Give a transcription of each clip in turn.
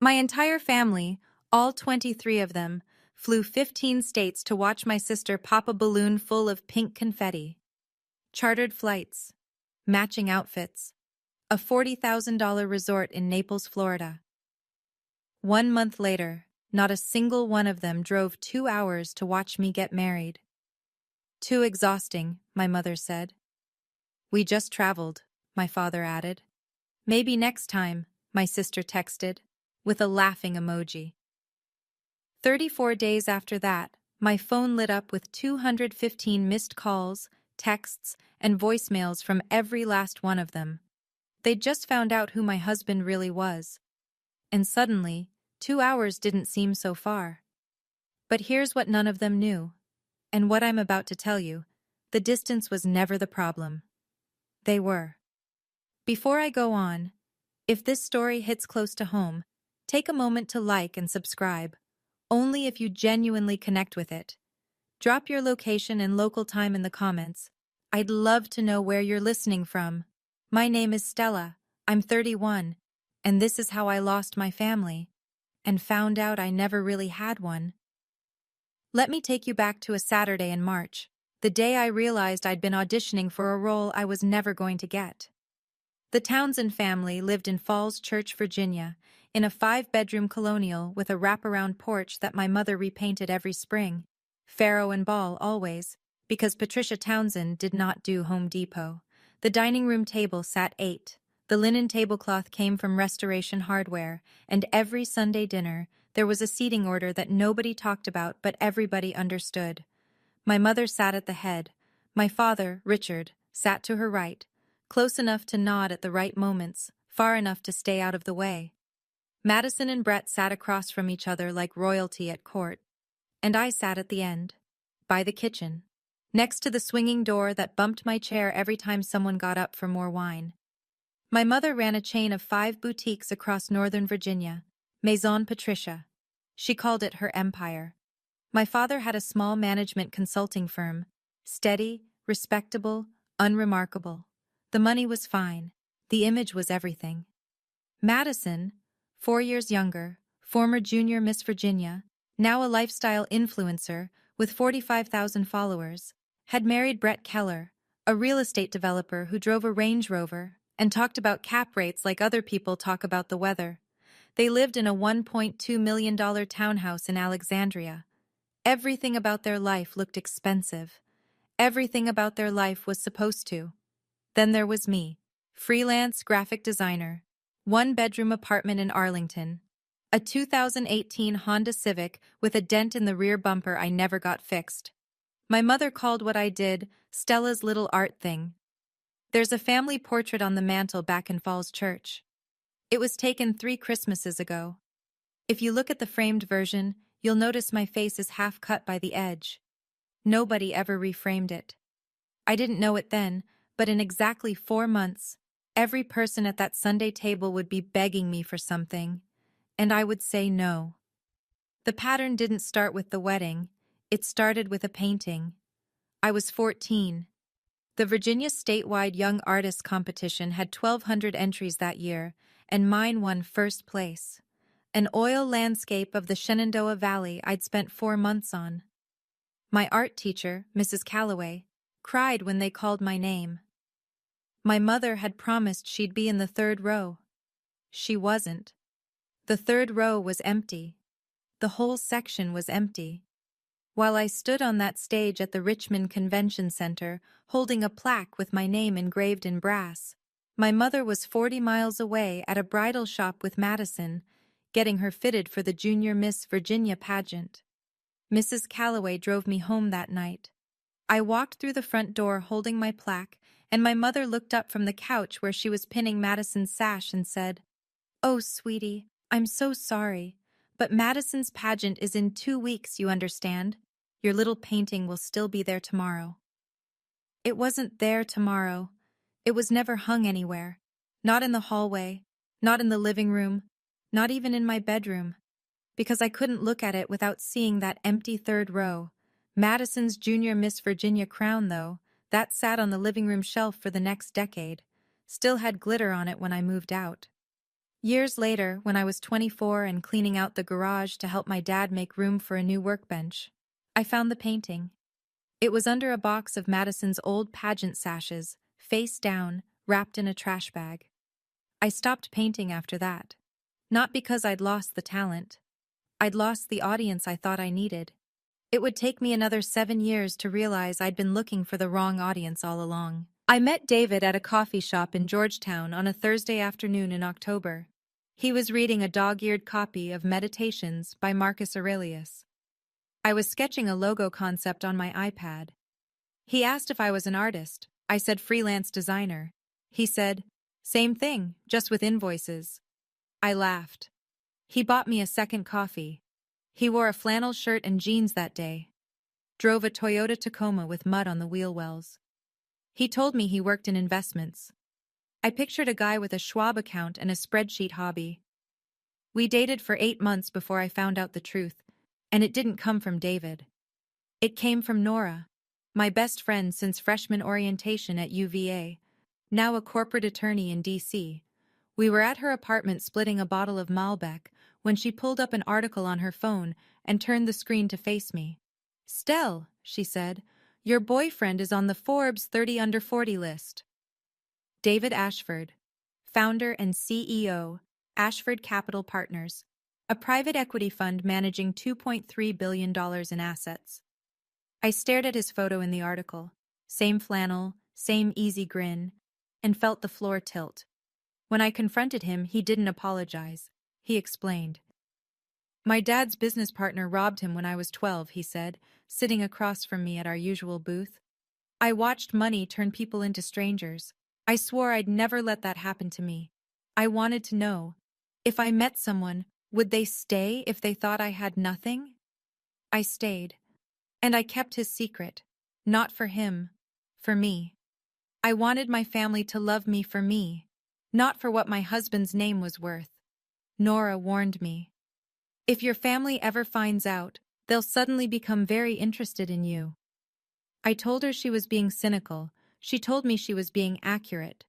My entire family, all 23 of them, flew 15 states to watch my sister pop a balloon full of pink confetti. Chartered flights, matching outfits, a $40,000 resort in Naples, Florida. 1 month later, not a single one of them drove 2 hours to watch me get married. Too exhausting, my mother said. We just traveled, my father added. Maybe next time, my sister texted, with a laughing emoji. 34 days after that, my phone lit up with 215 missed calls, texts, and voicemails from every last one of them. They'd just found out who my husband really was. And suddenly, 2 hours didn't seem so far. But here's what none of them knew. And what I'm about to tell you, the distance was never the problem. They were. Before I go on, if this story hits close to home, take a moment to like and subscribe, only if you genuinely connect with it. Drop your location and local time in the comments. I'd love to know where you're listening from. My name is Stella, I'm 31, and this is how I lost my family, and found out I never really had one. Let me take you back to a Saturday in March, the day I realized I'd been auditioning for a role I was never going to get. The Townsend family lived in Falls Church, Virginia, in a 5-bedroom colonial with a wraparound porch that my mother repainted every spring. Faro and ball always, because Patricia Townsend did not do Home Depot. The dining room table sat 8. The linen tablecloth came from Restoration Hardware, and every Sunday dinner, there was a seating order that nobody talked about but everybody understood. My mother sat at the head. My father, Richard, sat to her right, close enough to nod at the right moments, far enough to stay out of the way. Madison and Brett sat across from each other like royalty at court, and I sat at the end, by the kitchen, next to the swinging door that bumped my chair every time someone got up for more wine. My mother ran a chain of 5 boutiques across Northern Virginia, Maison Patricia. She called it her empire. My father had a small management consulting firm, steady, respectable, unremarkable. The money was fine. The image was everything. Madison, 4 years younger, former junior Miss Virginia, now a lifestyle influencer with 45,000 followers, had married Brett Keller, a real estate developer who drove a Range Rover and talked about cap rates like other people talk about the weather. They lived in a $1.2 million townhouse in Alexandria. Everything about their life looked expensive. Everything about their life was supposed to. Then there was me, freelance graphic designer, 1-bedroom apartment in Arlington, a 2018 Honda Civic with a dent in the rear bumper I never got fixed. My mother called what I did Stella's little art thing. There's a family portrait on the mantel back in Falls Church. It was taken 3 Christmases ago. If you look at the framed version, you'll notice my face is half cut by the edge. Nobody ever reframed it. I didn't know it then, but in exactly 4 months, every person at that Sunday table would be begging me for something, and I would say no. The pattern didn't start with the wedding, it started with a painting. I was 14. The Virginia statewide Young Artists competition had 1,200 entries that year, and mine won first place. An oil landscape of the Shenandoah Valley I'd spent 4 months on. My art teacher, Mrs. Calloway, cried when they called my name. My mother had promised she'd be in the 3rd row. She wasn't. The 3rd row was empty. The whole section was empty. While I stood on that stage at the Richmond Convention Center, holding a plaque with my name engraved in brass, my mother was 40 miles away at a bridal shop with Madison, getting her fitted for the Junior Miss Virginia pageant. Mrs. Calloway drove me home that night. I walked through the front door holding my plaque, and my mother looked up from the couch where she was pinning Madison's sash and said, "Oh, sweetie, I'm so sorry, but Madison's pageant is in 2 weeks, you understand? Your little painting will still be there tomorrow." It wasn't there tomorrow. It was never hung anywhere. Not in the hallway, not in the living room, not even in my bedroom. Because I couldn't look at it without seeing that empty 3rd row. Madison's Junior Miss Virginia crown, though, that sat on the living room shelf for the next decade, still had glitter on it when I moved out. Years later, when I was 24 and cleaning out the garage to help my dad make room for a new workbench, I found the painting. It was under a box of Madison's old pageant sashes, face down, wrapped in a trash bag. I stopped painting after that. Not because I'd lost the talent. I'd lost the audience I thought I needed. It would take me another 7 years to realize I'd been looking for the wrong audience all along. I met David at a coffee shop in Georgetown on a Thursday afternoon in October. He was reading a dog-eared copy of Meditations by Marcus Aurelius. I was sketching a logo concept on my iPad. He asked if I was an artist. I said freelance designer. He said, same thing, just with invoices. I laughed. He bought me a second coffee. He wore a flannel shirt and jeans that day. Drove a Toyota Tacoma with mud on the wheel wells. He told me he worked in investments. I pictured a guy with a Schwab account and a spreadsheet hobby. We dated for 8 months before I found out the truth, and it didn't come from David. It came from Nora, my best friend since freshman orientation at UVA, now a corporate attorney in D.C. We were at her apartment splitting a bottle of Malbec when she pulled up an article on her phone and turned the screen to face me. "Stell," she said, "your boyfriend is on the Forbes 30 under 40 list." David Ashford, founder and CEO, Ashford Capital Partners, a private equity fund managing $2.3 billion in assets. I stared at his photo in the article, same flannel, same easy grin, and felt the floor tilt. When I confronted him, he didn't apologize. He explained. "My dad's business partner robbed him when I was 12, he said, sitting across from me at our usual booth. I watched money turn people into strangers. I swore I'd never let that happen to me. I wanted to know, if I met someone, would they stay if they thought I had nothing? I stayed. And I kept his secret. Not for him. For me. I wanted my family to love me for me, not for what my husband's name was worth. Nora warned me. If your family ever finds out, they'll suddenly become very interested in you." I told her she was being cynical. She told me she was being accurate.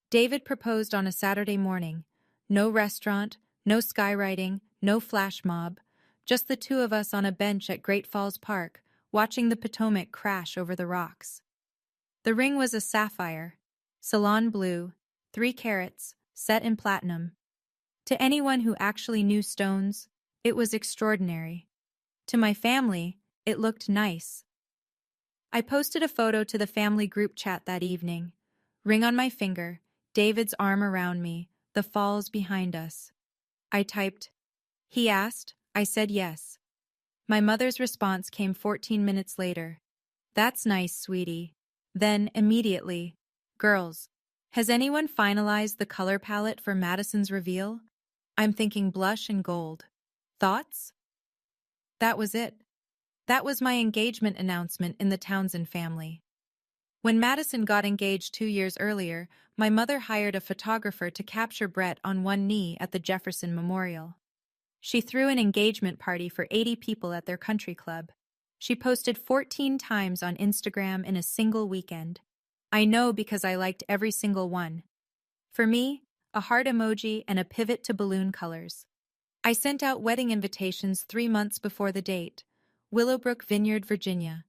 David proposed on a Saturday morning. No restaurant, no skywriting, no flash mob. Just the two of us on a bench at Great Falls Park, watching the Potomac crash over the rocks. The ring was a sapphire, salon blue, 3 carats, set in platinum. To anyone who actually knew stones, it was extraordinary. To my family, it looked nice. I posted a photo to the family group chat that evening. Ring on my finger, David's arm around me, the falls behind us. I typed, "He asked," I said yes. My mother's response came 14 minutes later. "That's nice, sweetie." Then, immediately, "Girls, has anyone finalized the color palette for Madison's reveal? I'm thinking blush and gold. Thoughts?" That was it. That was my engagement announcement in the Townsend family. When Madison got engaged 2 years earlier, my mother hired a photographer to capture Brett on one knee at the Jefferson Memorial. She threw an engagement party for 80 people at their country club. She posted 14 times on Instagram in a single weekend. I know because I liked every single one. For me, a heart emoji and a pivot to balloon colors. I sent out wedding invitations 3 months before the date. Willowbrook Vineyard, Virginia.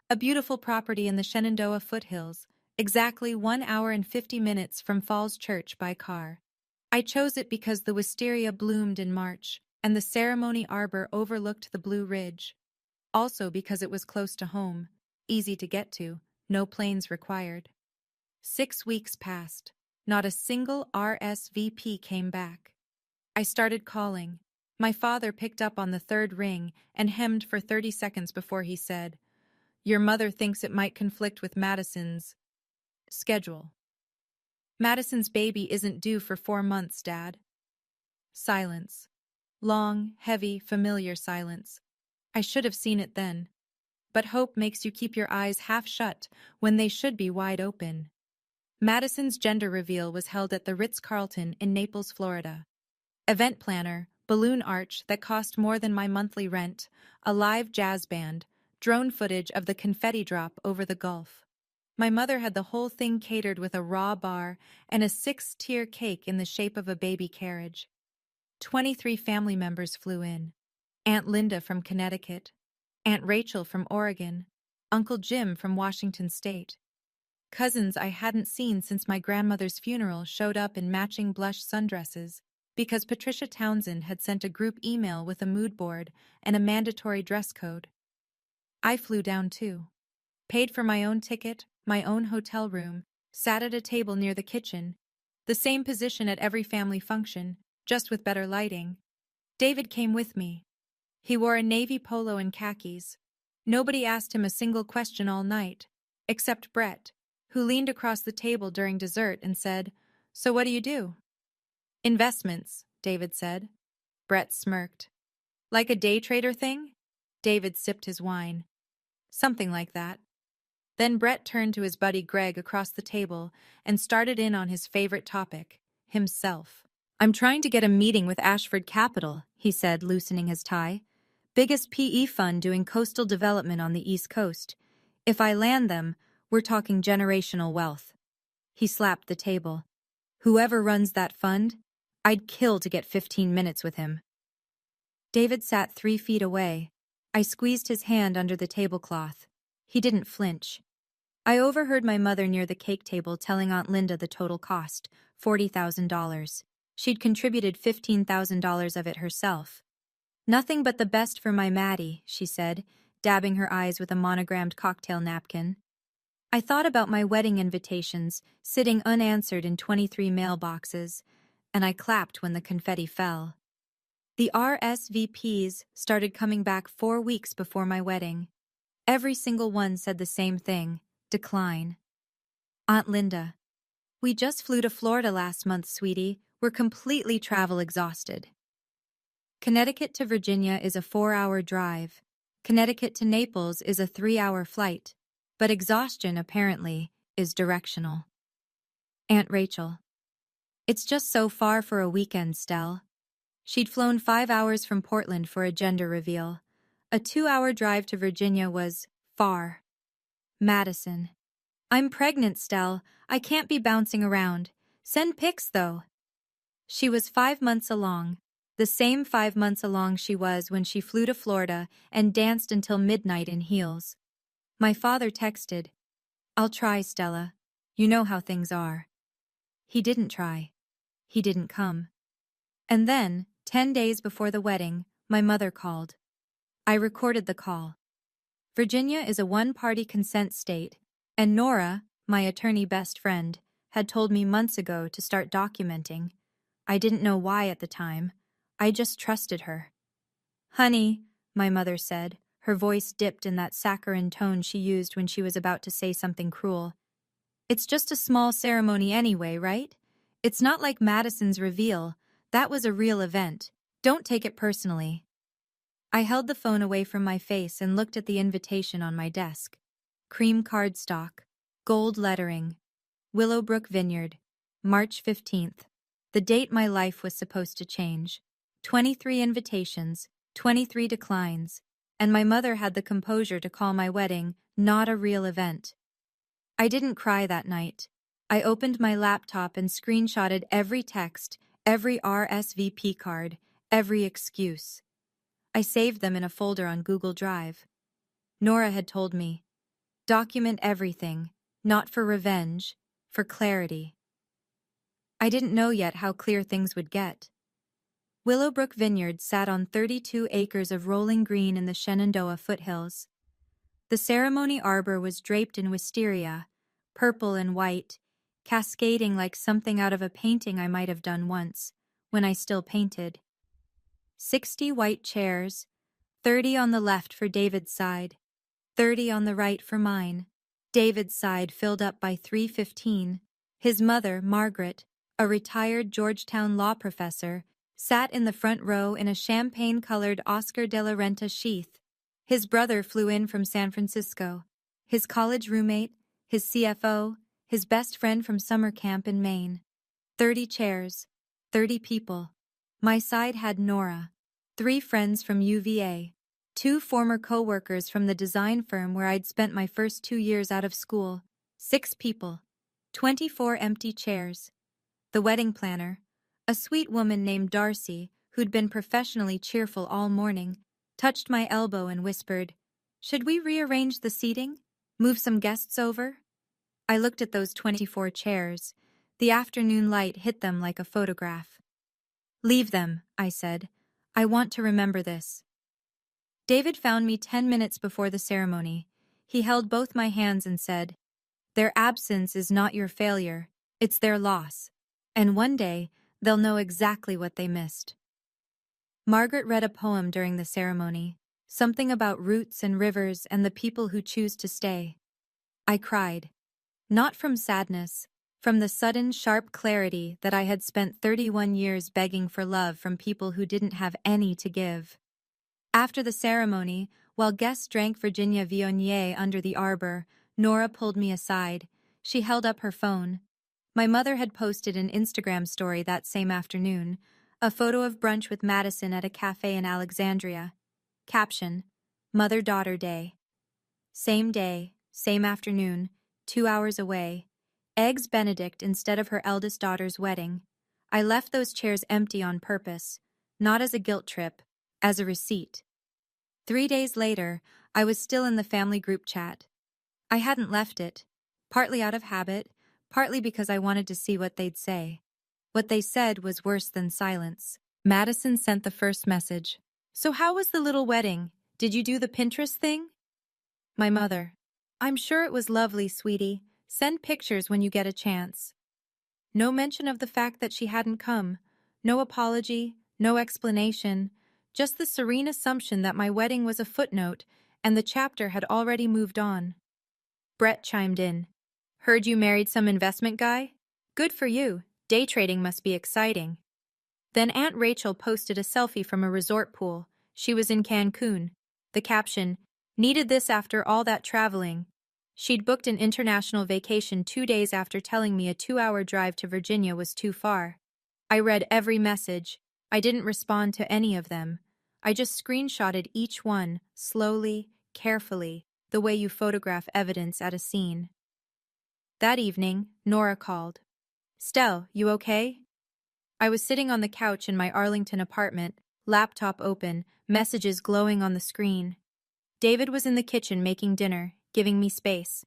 A beautiful property in the Shenandoah foothills, exactly 1 hour and 50 minutes from Falls Church by car. I chose it because the wisteria bloomed in March, and the ceremony arbor overlooked the Blue Ridge. Also because it was close to home, easy to get to, no planes required. 6 weeks passed. Not a single RSVP came back. I started calling. My father picked up on the 3rd ring and hemmed for 30 seconds before he said, "Your mother thinks it might conflict with Madison's schedule." "Madison's baby isn't due for 4 months, Dad." Silence. Long, heavy, familiar silence. I should have seen it then. But hope makes you keep your eyes half shut when they should be wide open. Madison's gender reveal was held at the Ritz-Carlton in Naples, Florida. Event planner, balloon arch that cost more than my monthly rent, a live jazz band, drone footage of the confetti drop over the Gulf. My mother had the whole thing catered with a raw bar and a 6-tier cake in the shape of a baby carriage. 23 family members flew in. Aunt Linda from Connecticut, Aunt Rachel from Oregon, Uncle Jim from Washington State. Cousins I hadn't seen since my grandmother's funeral showed up in matching blush sundresses because Patricia Townsend had sent a group email with a mood board and a mandatory dress code. I flew down too. Paid for my own ticket, my own hotel room, sat at a table near the kitchen, the same position at every family function, just with better lighting. David came with me. He wore a navy polo and khakis. Nobody asked him a single question all night, except Brett, who leaned across the table during dessert and said, "So what do you do?" "Investments," David said. Brett smirked. "Like a day trader thing?" David sipped his wine. "Something like that." Then Brett turned to his buddy Greg across the table and started in on his favorite topic, himself. "I'm trying to get a meeting with Ashford Capital," he said, loosening his tie. "Biggest PE fund doing coastal development on the East Coast. If I land them, we're talking generational wealth." He slapped the table. "Whoever runs that fund, I'd kill to get 15 minutes with him." David sat 3 feet away. I squeezed his hand under the tablecloth. He didn't flinch. I overheard my mother near the cake table telling Aunt Linda the total cost, $40,000. She'd contributed $15,000 of it herself. "Nothing but the best for my Maddie," she said, dabbing her eyes with a monogrammed cocktail napkin. I thought about my wedding invitations, sitting unanswered in 23 mailboxes, and I clapped when the confetti fell. The RSVPs started coming back 4 weeks before my wedding. Every single one said the same thing: decline. "Aunt Linda, we just flew to Florida last month, sweetie. We're completely travel exhausted." Connecticut to Virginia is a 4-hour drive. Connecticut to Naples is a 3-hour flight. But exhaustion, apparently, is directional. Aunt Rachel: "It's just so far for a weekend, Stell." She'd flown 5 hours from Portland for a gender reveal. A 2-hour drive to Virginia was far. Madison: "I'm pregnant, Stell. I can't be bouncing around. Send pics, though." She was 5 months along, the same 5 months along she was when she flew to Florida and danced until midnight in heels. My father texted, "I'll try, Stella. You know how things are." He didn't try. He didn't come. And then, 10 days before the wedding, my mother called. I recorded the call. Virginia is a one-party consent state, and Nora, my attorney best friend, had told me months ago to start documenting. I didn't know why at the time. I just trusted her. "Honey," my mother said, her voice dipped in that saccharine tone she used when she was about to say something cruel. "It's just a small ceremony anyway, right? It's not like Madison's reveal. That was a real event. Don't take it personally." I held the phone away from my face and looked at the invitation on my desk. Cream cardstock, gold lettering, Willowbrook Vineyard, March 15th, the date my life was supposed to change. 23 invitations, 23 declines, and my mother had the composure to call my wedding not a real event. I didn't cry that night. I opened my laptop and screenshotted every text, every RSVP card, every excuse. I saved them in a folder on Google Drive. Nora had told me, "Document everything, not for revenge, for clarity." I didn't know yet how clear things would get. Willowbrook Vineyard sat on 32 acres of rolling green in the Shenandoah foothills. The ceremony arbor was draped in wisteria, purple and white, cascading like something out of a painting I might have done once, when I still painted. 60 white chairs, 30 on the left for David's side, 30 on the right for mine. David's side filled up by 3:15. His mother, Margaret, a retired Georgetown law professor, sat in the front row in a champagne-colored Oscar de la Renta sheath. His brother flew in from San Francisco. His college roommate, his CFO, his best friend from summer camp in Maine. 30 chairs, 30 people. My side had Nora, 3 friends from UVA, 2 former co-workers from the design firm where I'd spent my first 2 years out of school, 6 people, 24 empty chairs. The wedding planner, a sweet woman named Darcy, who'd been professionally cheerful all morning, touched my elbow and whispered, "Should we rearrange the seating? Move some guests over?" I looked at those 24 chairs. The afternoon light hit them like a photograph. "Leave them," I said. "I want to remember this." David found me 10 minutes before the ceremony. He held both my hands and said, "Their absence is not your failure, it's their loss. And one day, they'll know exactly what they missed." Margaret read a poem during the ceremony, something about roots and rivers and the people who choose to stay. I cried. Not from sadness, from the sudden, sharp clarity that I had spent 31 years begging for love from people who didn't have any to give. After the ceremony, while guests drank Virginia Viognier under the arbor, Nora pulled me aside. She held up her phone. My mother had posted an Instagram story that same afternoon, a photo of brunch with Madison at a cafe in Alexandria. Caption: Mother-Daughter Day. Same day, same afternoon, 2 hours away. Eggs Benedict instead of her eldest daughter's wedding. I left those chairs empty on purpose, not as a guilt trip, as a receipt. 3 days later, I was still in the family group chat. I hadn't left it, partly out of habit, partly because I wanted to see what they'd say. What they said was worse than silence. Madison sent the first message. "So how was the little wedding? Did you do the Pinterest thing?" My mother: "I'm sure it was lovely, sweetie. Send pictures when you get a chance." No mention of the fact that she hadn't come. No apology, no explanation. Just the serene assumption that my wedding was a footnote and the chapter had already moved on. Brett chimed in. "Heard you married some investment guy? Good for you. Day trading must be exciting." Then Aunt Rachel posted a selfie from a resort pool. She was in Cancun. The caption: "Needed this after all that traveling." She'd booked an international vacation 2 days after telling me a 2-hour drive to Virginia was too far. I read every message. I didn't respond to any of them. I just screenshotted each one, slowly, carefully, the way you photograph evidence at a scene. That evening, Nora called. "Stell, you okay?" I was sitting on the couch in my Arlington apartment, laptop open, messages glowing on the screen. David was in the kitchen making dinner, giving me space.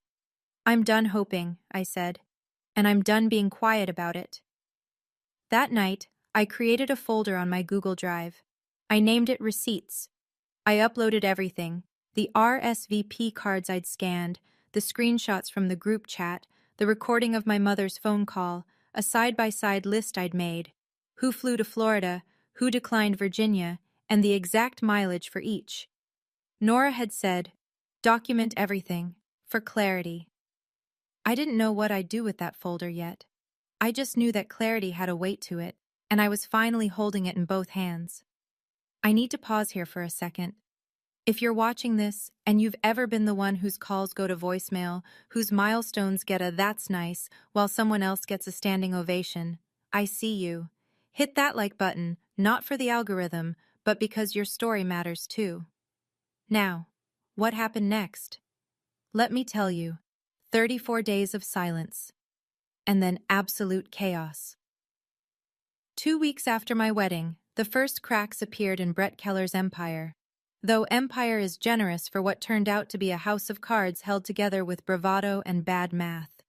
"I'm done hoping," I said, "and I'm done being quiet about it." That night, I created a folder on my Google Drive. I named it Receipts. I uploaded everything: the RSVP cards I'd scanned, the screenshots from the group chat, the recording of my mother's phone call, a side-by-side list I'd made, who flew to Florida, who declined Virginia, and the exact mileage for each. Nora had said, "Document everything, for clarity." I didn't know what I'd do with that folder yet. I just knew that clarity had a weight to it, and I was finally holding it in both hands. I need to pause here for a second. If you're watching this, and you've ever been the one whose calls go to voicemail, whose milestones get a "that's nice," while someone else gets a standing ovation, I see you. Hit that like button, not for the algorithm, but because your story matters too. Now, what happened next? Let me tell you. 34 days of silence. And then absolute chaos. 2 weeks after my wedding, the first cracks appeared in Brett Keller's empire. Though empire is generous for what turned out to be a house of cards held together with bravado and bad math.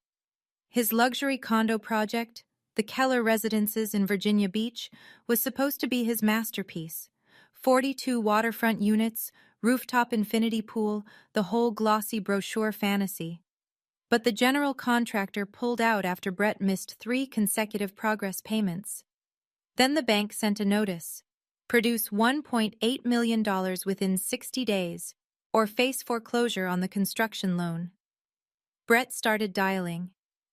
His luxury condo project, the Keller Residences in Virginia Beach, was supposed to be his masterpiece. 42 waterfront units, rooftop infinity pool, the whole glossy brochure fantasy. But the general contractor pulled out after Brett missed 3 consecutive progress payments. Then the bank sent a notice: produce $1.8 million within 60 days, or face foreclosure on the construction loan. Brett started dialing.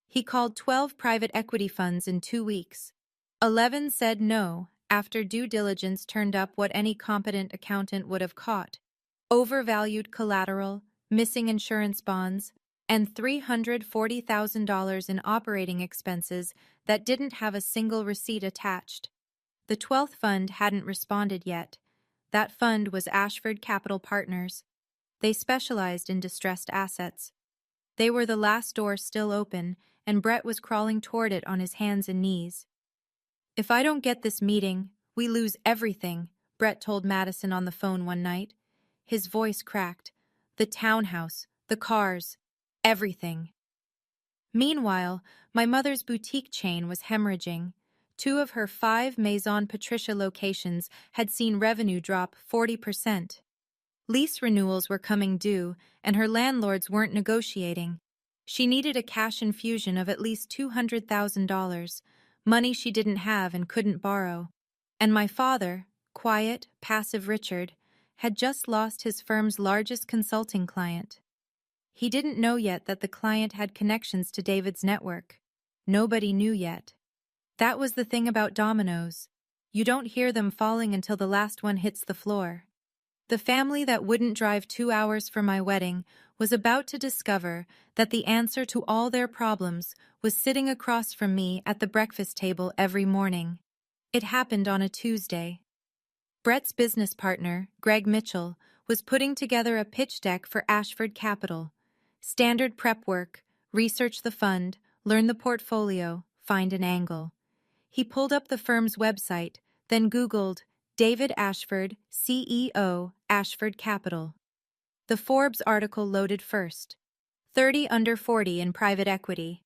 He called 12 private equity funds in 2 weeks. 11 said no, after due diligence turned up what any competent accountant would have caught: overvalued collateral, missing insurance bonds, and $340,000 in operating expenses that didn't have a single receipt attached. The 12th fund hadn't responded yet. That fund was Ashford Capital Partners. They specialized in distressed assets. They were the last door still open, and Brett was crawling toward it on his hands and knees. "If I don't get this meeting, we lose everything," Brett told Madison on the phone one night. His voice cracked. "The townhouse, the cars, everything." Meanwhile, my mother's boutique chain was hemorrhaging. 2 of her 5 Maison Patricia locations had seen revenue drop 40%. Lease renewals were coming due, and her landlords weren't negotiating. She needed a cash infusion of at least $200,000, money she didn't have and couldn't borrow. And my father, quiet, passive Richard, had just lost his firm's largest consulting client. He didn't know yet that the client had connections to David's network. Nobody knew yet. That was the thing about dominoes. You don't hear them falling until the last one hits the floor. The family that wouldn't drive 2 hours for my wedding was about to discover that the answer to all their problems was sitting across from me at the breakfast table every morning. It happened on a Tuesday. Brett's business partner, Greg Mitchell, was putting together a pitch deck for Ashford Capital. Standard prep work, research the fund, learn the portfolio, find an angle. He pulled up the firm's website, then Googled David Ashford, CEO, Ashford Capital. The Forbes article loaded first. 30 under 40 in private equity.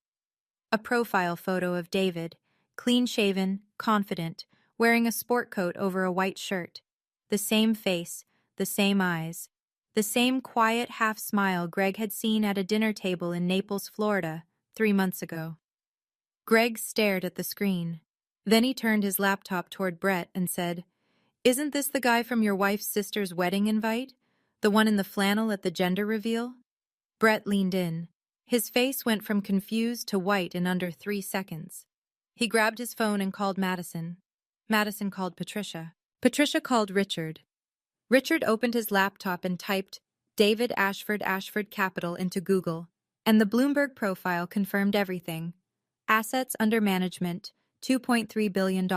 A profile photo of David, clean-shaven, confident, wearing a sport coat over a white shirt. The same face, the same eyes, the same quiet half-smile Greg had seen at a dinner table in Naples, Florida, 3 months ago. Greg stared at the screen. Then he turned his laptop toward Brett and said, "Isn't this the guy from your wife's sister's wedding invite? The one in the flannel at the gender reveal?" Brett leaned in. His face went from confused to white in under 3 seconds. He grabbed his phone and called Madison. Madison called Patricia. Patricia called Richard. Richard opened his laptop and typed David Ashford Capital into Google, and the Bloomberg profile confirmed everything. Assets under management, $2.3 billion.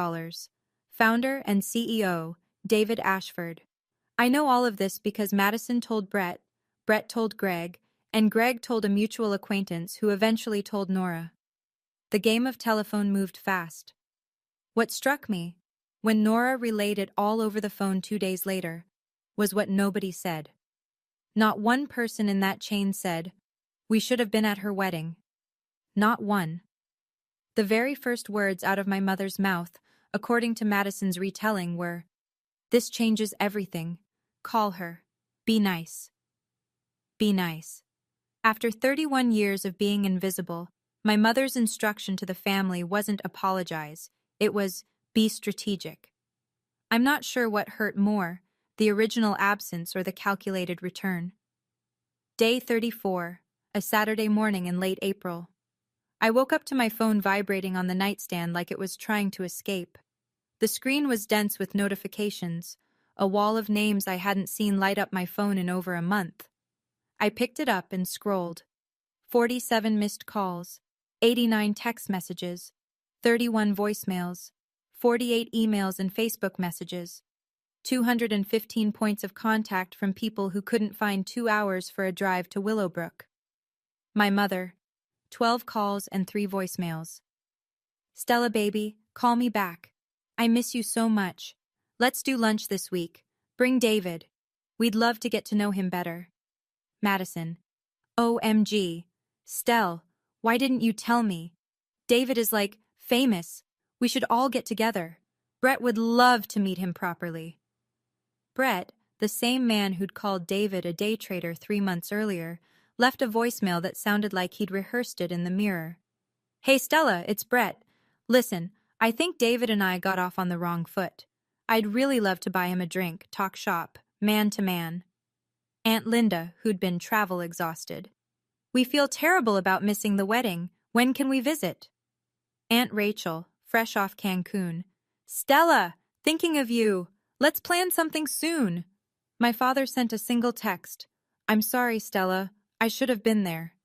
Founder and CEO, David Ashford. I know all of this because Madison told Brett, Brett told Greg, and Greg told a mutual acquaintance who eventually told Nora. The game of telephone moved fast. What struck me, when Nora relayed it all over the phone 2 days later, was what nobody said. Not one person in that chain said, "We should have been at her wedding." Not one. The very first words out of my mother's mouth, according to Madison's retelling, were, "This changes everything. Call her. Be nice. Be nice." After 31 years of being invisible, my mother's instruction to the family wasn't apologize, it was be strategic. I'm not sure what hurt more, the original absence or the calculated return. Day 34, a Saturday morning in late April. I woke up to my phone vibrating on the nightstand like it was trying to escape. The screen was dense with notifications, a wall of names I hadn't seen light up my phone in over a month. I picked it up and scrolled. 47 missed calls, 89 text messages, 31 voicemails, 48 emails and Facebook messages, 215 points of contact from people who couldn't find 2 hours for a drive to Willowbrook. My mother, 12 calls and 3 voicemails. "Stella baby, call me back. I miss you so much. Let's do lunch this week. Bring David. We'd love to get to know him better." Madison, "OMG. Stell, why didn't you tell me? David is like, famous. We should all get together. Brett would love to meet him properly." Brett, the same man who'd called David a day trader 3 months earlier, left a voicemail that sounded like he'd rehearsed it in the mirror. "Hey Stella, it's Brett. Listen, I think David and I got off on the wrong foot. I'd really love to buy him a drink, talk shop, man to man." Aunt Linda, who'd been travel exhausted. "We feel terrible about missing the wedding. When can we visit?" Aunt Rachel, fresh off Cancun. "Stella, thinking of you. Let's plan something soon." My father sent a single text. "I'm sorry, Stella. I should have been there."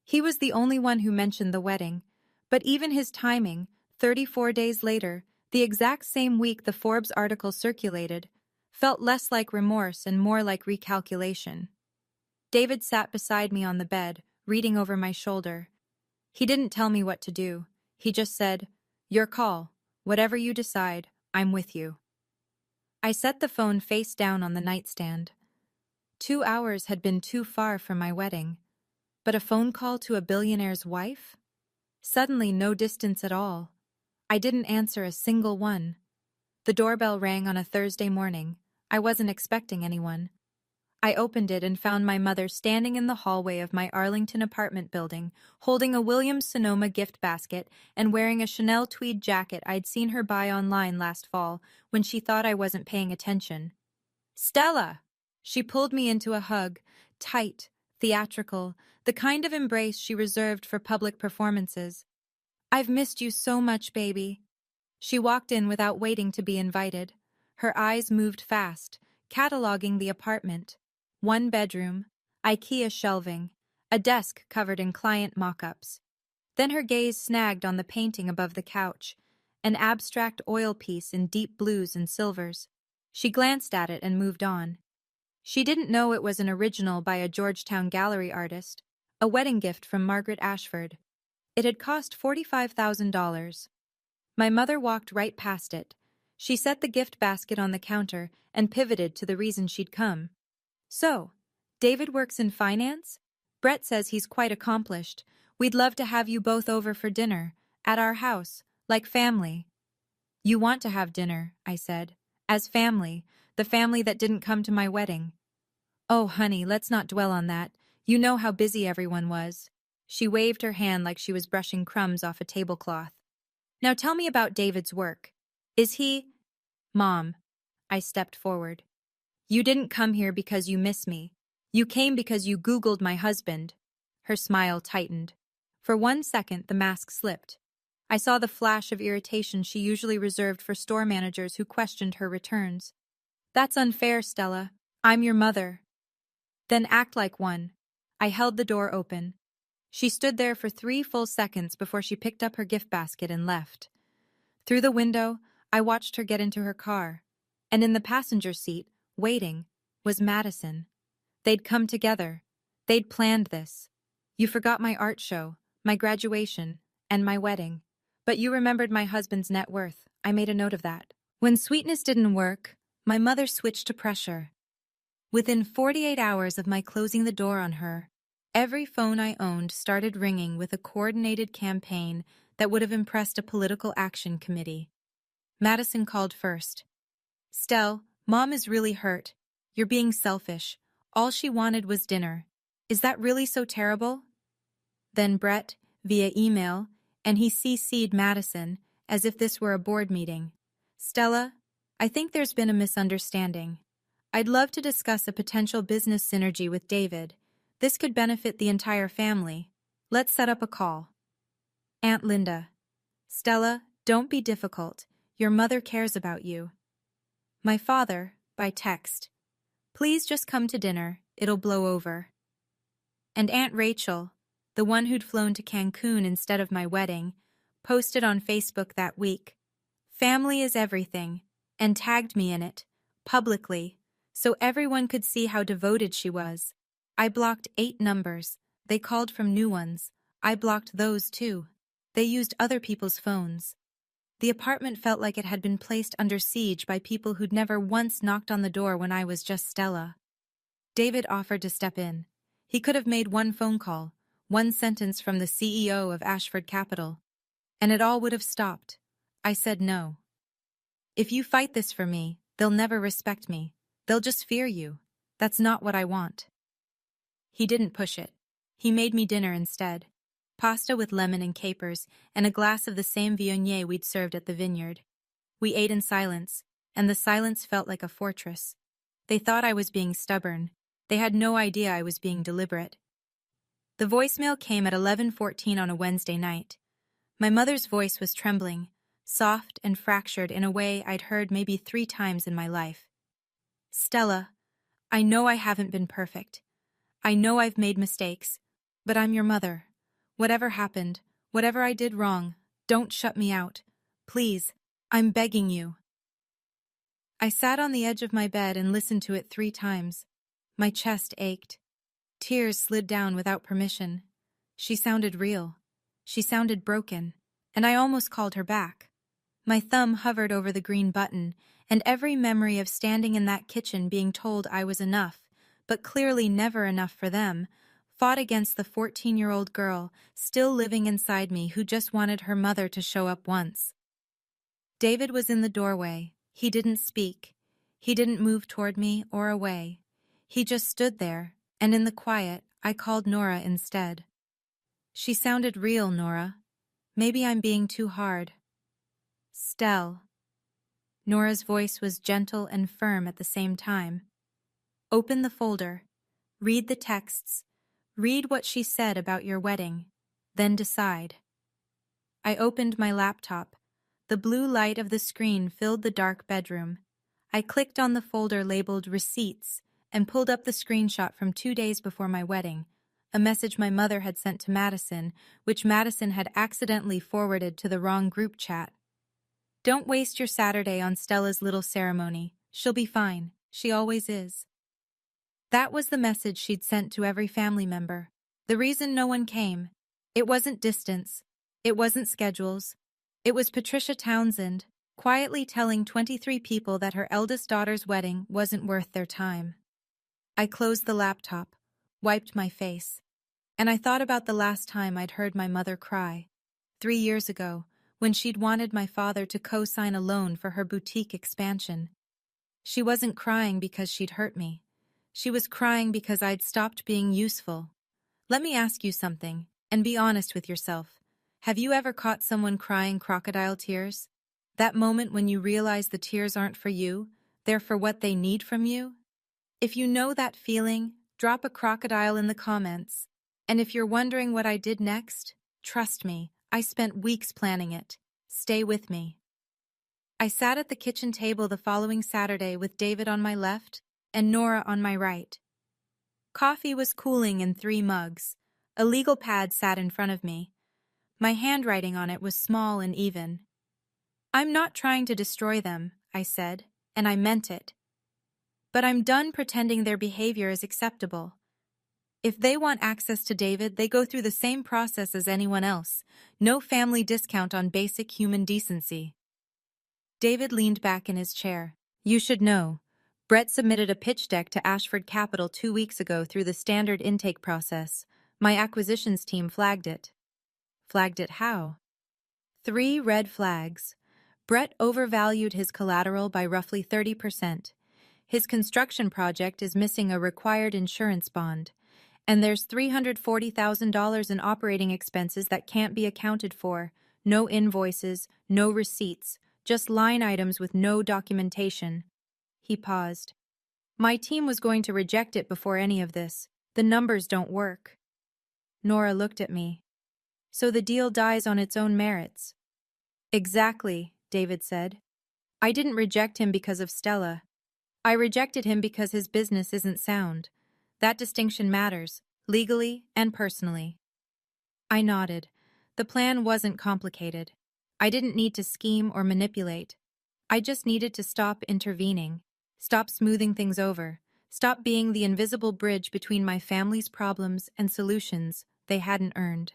He was the only one who mentioned the wedding, but even his timing, 34 days later, the exact same week the Forbes article circulated, felt less like remorse and more like recalculation. David sat beside me on the bed, reading over my shoulder. He didn't tell me what to do. He just said, "Your call. Whatever you decide, I'm with you." I set the phone face down on the nightstand. 2 hours had been too far from my wedding. But a phone call to a billionaire's wife? Suddenly no distance at all. I didn't answer a single one. The doorbell rang on a Thursday morning. I wasn't expecting anyone. I opened it and found my mother standing in the hallway of my Arlington apartment building, holding a Williams-Sonoma gift basket and wearing a Chanel tweed jacket I'd seen her buy online last fall when she thought I wasn't paying attention. "Stella!" She pulled me into a hug, tight, theatrical, the kind of embrace she reserved for public performances. "I've missed you so much, baby." She walked in without waiting to be invited. Her eyes moved fast, cataloging the apartment. 1 bedroom, IKEA shelving, a desk covered in client mock-ups. Then her gaze snagged on the painting above the couch, an abstract oil piece in deep blues and silvers. She glanced at it and moved on. She didn't know it was an original by a Georgetown gallery artist, a wedding gift from Margaret Ashford. It had cost $45,000. My mother walked right past it. She set the gift basket on the counter and pivoted to the reason she'd come. "So, David works in finance? Brett says he's quite accomplished. We'd love to have you both over for dinner, at our house, like family." "You want to have dinner," I said. "As family, the family that didn't come to my wedding." "Oh, honey, let's not dwell on that. You know how busy everyone was." She waved her hand like she was brushing crumbs off a tablecloth. "Now tell me about David's work. Is he—" "Mom." I stepped forward. "You didn't come here because you miss me. You came because you Googled my husband." Her smile tightened. For 1 second, the mask slipped. I saw the flash of irritation she usually reserved for store managers who questioned her returns. "That's unfair, Stella. I'm your mother." "Then act like one." I held the door open. She stood there for 3 full seconds before she picked up her gift basket and left. Through the window, I watched her get into her car. And in the passenger seat, waiting, was Madison. They'd come together. They'd planned this. "You forgot my art show, my graduation, and my wedding. But you remembered my husband's net worth. I made a note of that." When sweetness didn't work, my mother switched to pressure. Within 48 hours of my closing the door on her, every phone I owned started ringing with a coordinated campaign that would have impressed a political action committee. Madison called first. "Stell, Mom is really hurt. You're being selfish. All she wanted was dinner. Is that really so terrible?" Then Brett, via email, and he CC'd Madison, as if this were a board meeting. "Stella, I think there's been a misunderstanding. I'd love to discuss a potential business synergy with David. This could benefit the entire family. Let's set up a call." Aunt Linda. "Stella, don't be difficult. Your mother cares about you." My father, by text. "Please just come to dinner. It'll blow over." And Aunt Rachel, the one who'd flown to Cancun instead of my wedding, posted on Facebook that week, "Family is everything," and tagged me in it, publicly, so everyone could see how devoted she was. I blocked 8 numbers. They called from new ones. I blocked those too. They used other people's phones. The apartment felt like it had been placed under siege by people who'd never once knocked on the door when I was just Stella. David offered to step in. He could have made 1 phone call, 1 sentence from the CEO of Ashford Capital, and it all would have stopped. I said no. "If you fight this for me, they'll never respect me. They'll just fear you. That's not what I want." He didn't push it. He made me dinner instead. Pasta with lemon and capers, and a glass of the same Viognier we'd served at the vineyard. We ate in silence, and the silence felt like a fortress. They thought I was being stubborn. They had no idea I was being deliberate. The voicemail came at 11:14 on a Wednesday night. My mother's voice was trembling, soft and fractured in a way I'd heard maybe 3 times in my life. "Stella, I know I haven't been perfect. I know I've made mistakes, but I'm your mother. Whatever happened, whatever I did wrong, don't shut me out. Please, I'm begging you." I sat on the edge of my bed and listened to it 3 times. My chest ached. Tears slid down without permission. She sounded real. She sounded broken, and I almost called her back. My thumb hovered over the green button, and every memory of standing in that kitchen being told I was enough, but clearly never enough for them, fought against the 14-year-old girl still living inside me who just wanted her mother to show up once. David was in the doorway. He didn't speak. He didn't move toward me or away. He just stood there, and in the quiet, I called Nora instead. She sounded real, Nora. Maybe I'm being too hard. Stell. Nora's voice was gentle and firm at the same time. Open the folder. Read the texts. Read what she said about your wedding. Then decide. I opened my laptop. The blue light of the screen filled the dark bedroom. I clicked on the folder labeled Receipts and pulled up the screenshot from 2 days before my wedding, a message my mother had sent to Madison, which Madison had accidentally forwarded to the wrong group chat. Don't waste your Saturday on Stella's little ceremony. She'll be fine. She always is. That was the message she'd sent to every family member. The reason no one came. It wasn't distance. It wasn't schedules. It was Patricia Townsend, quietly telling 23 people that her eldest daughter's wedding wasn't worth their time. I closed the laptop, wiped my face, and I thought about the last time I'd heard my mother cry. 3 years ago, when she'd wanted my father to co-sign a loan for her boutique expansion. She wasn't crying because she'd hurt me. She was crying because I'd stopped being useful. Let me ask you something, and be honest with yourself. Have you ever caught someone crying crocodile tears? That moment when you realize the tears aren't for you, they're for what they need from you? If you know that feeling, drop a crocodile in the comments. And if you're wondering what I did next, trust me, I spent weeks planning it. Stay with me. I sat at the kitchen table the following Saturday with David on my left and Nora on my right. Coffee was cooling in 3 mugs. A legal pad sat in front of me. My handwriting on it was small and even. I'm not trying to destroy them, I said, and I meant it. But I'm done pretending their behavior is acceptable. If they want access to David, they go through the same process as anyone else. No family discount on basic human decency. David leaned back in his chair. You should know. Brett submitted a pitch deck to Ashford Capital 2 weeks ago through the standard intake process. My acquisitions team flagged it. Flagged it how? 3 red flags. Brett overvalued his collateral by roughly 30%. His construction project is missing a required insurance bond. And there's $340,000 in operating expenses that can't be accounted for. No invoices, no receipts, just line items with no documentation. He paused. My team was going to reject it before any of this. The numbers don't work. Nora looked at me. So the deal dies on its own merits. Exactly, David said. I didn't reject him because of Stella. I rejected him because his business isn't sound. That distinction matters, legally and personally. I nodded. The plan wasn't complicated. I didn't need to scheme or manipulate. I just needed to stop intervening, stop smoothing things over, stop being the invisible bridge between my family's problems and solutions they hadn't earned.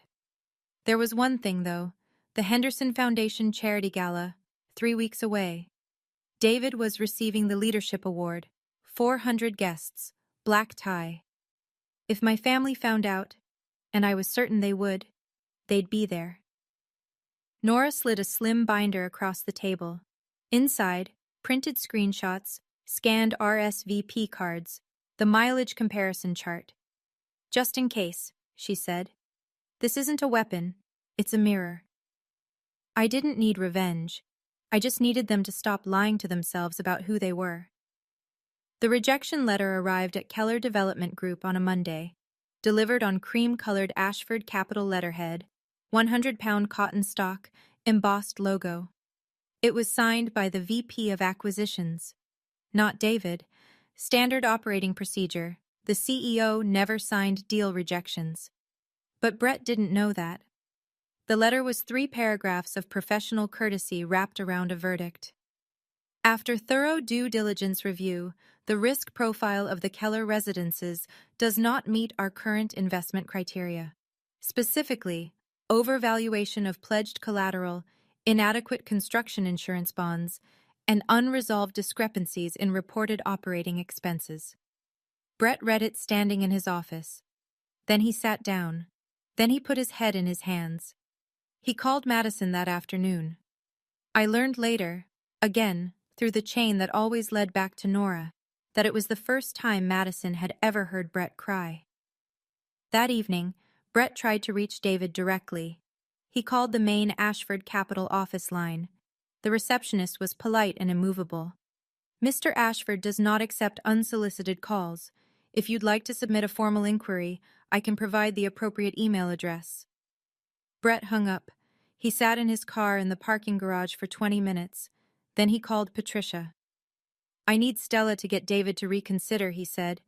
There was one thing, though. The Henderson Foundation Charity Gala, 3 weeks away. David was receiving the Leadership Award. 400 guests. Black tie. If my family found out, and I was certain they would, they'd be there. Nora slid a slim binder across the table. Inside, printed screenshots, scanned RSVP cards, the mileage comparison chart. Just in case, she said. This isn't a weapon, it's a mirror. I didn't need revenge. I just needed them to stop lying to themselves about who they were. The rejection letter arrived at Keller Development Group on a Monday, delivered on cream-colored Ashford Capital letterhead, 100-pound cotton stock, embossed logo. It was signed by the VP of Acquisitions. Not David. Standard operating procedure. The CEO never signed deal rejections. But Brett didn't know that. The letter was 3 paragraphs of professional courtesy wrapped around a verdict. After thorough due diligence review, the risk profile of the Keller residences does not meet our current investment criteria. Specifically, overvaluation of pledged collateral, inadequate construction insurance bonds, and unresolved discrepancies in reported operating expenses. Brett read it standing in his office. Then he sat down. Then he put his head in his hands. He called Madison that afternoon. I learned later, again, through the chain that always led back to Nora, that it was the first time Madison had ever heard Brett cry. That evening, Brett tried to reach David directly. He called the main Ashford Capital office line. The receptionist was polite and immovable. "Mr. Ashford does not accept unsolicited calls. If you'd like to submit a formal inquiry, I can provide the appropriate email address." Brett hung up. He sat in his car in the parking garage for 20 minutes. Then he called Patricia. "I need Stella to get David to reconsider," he said.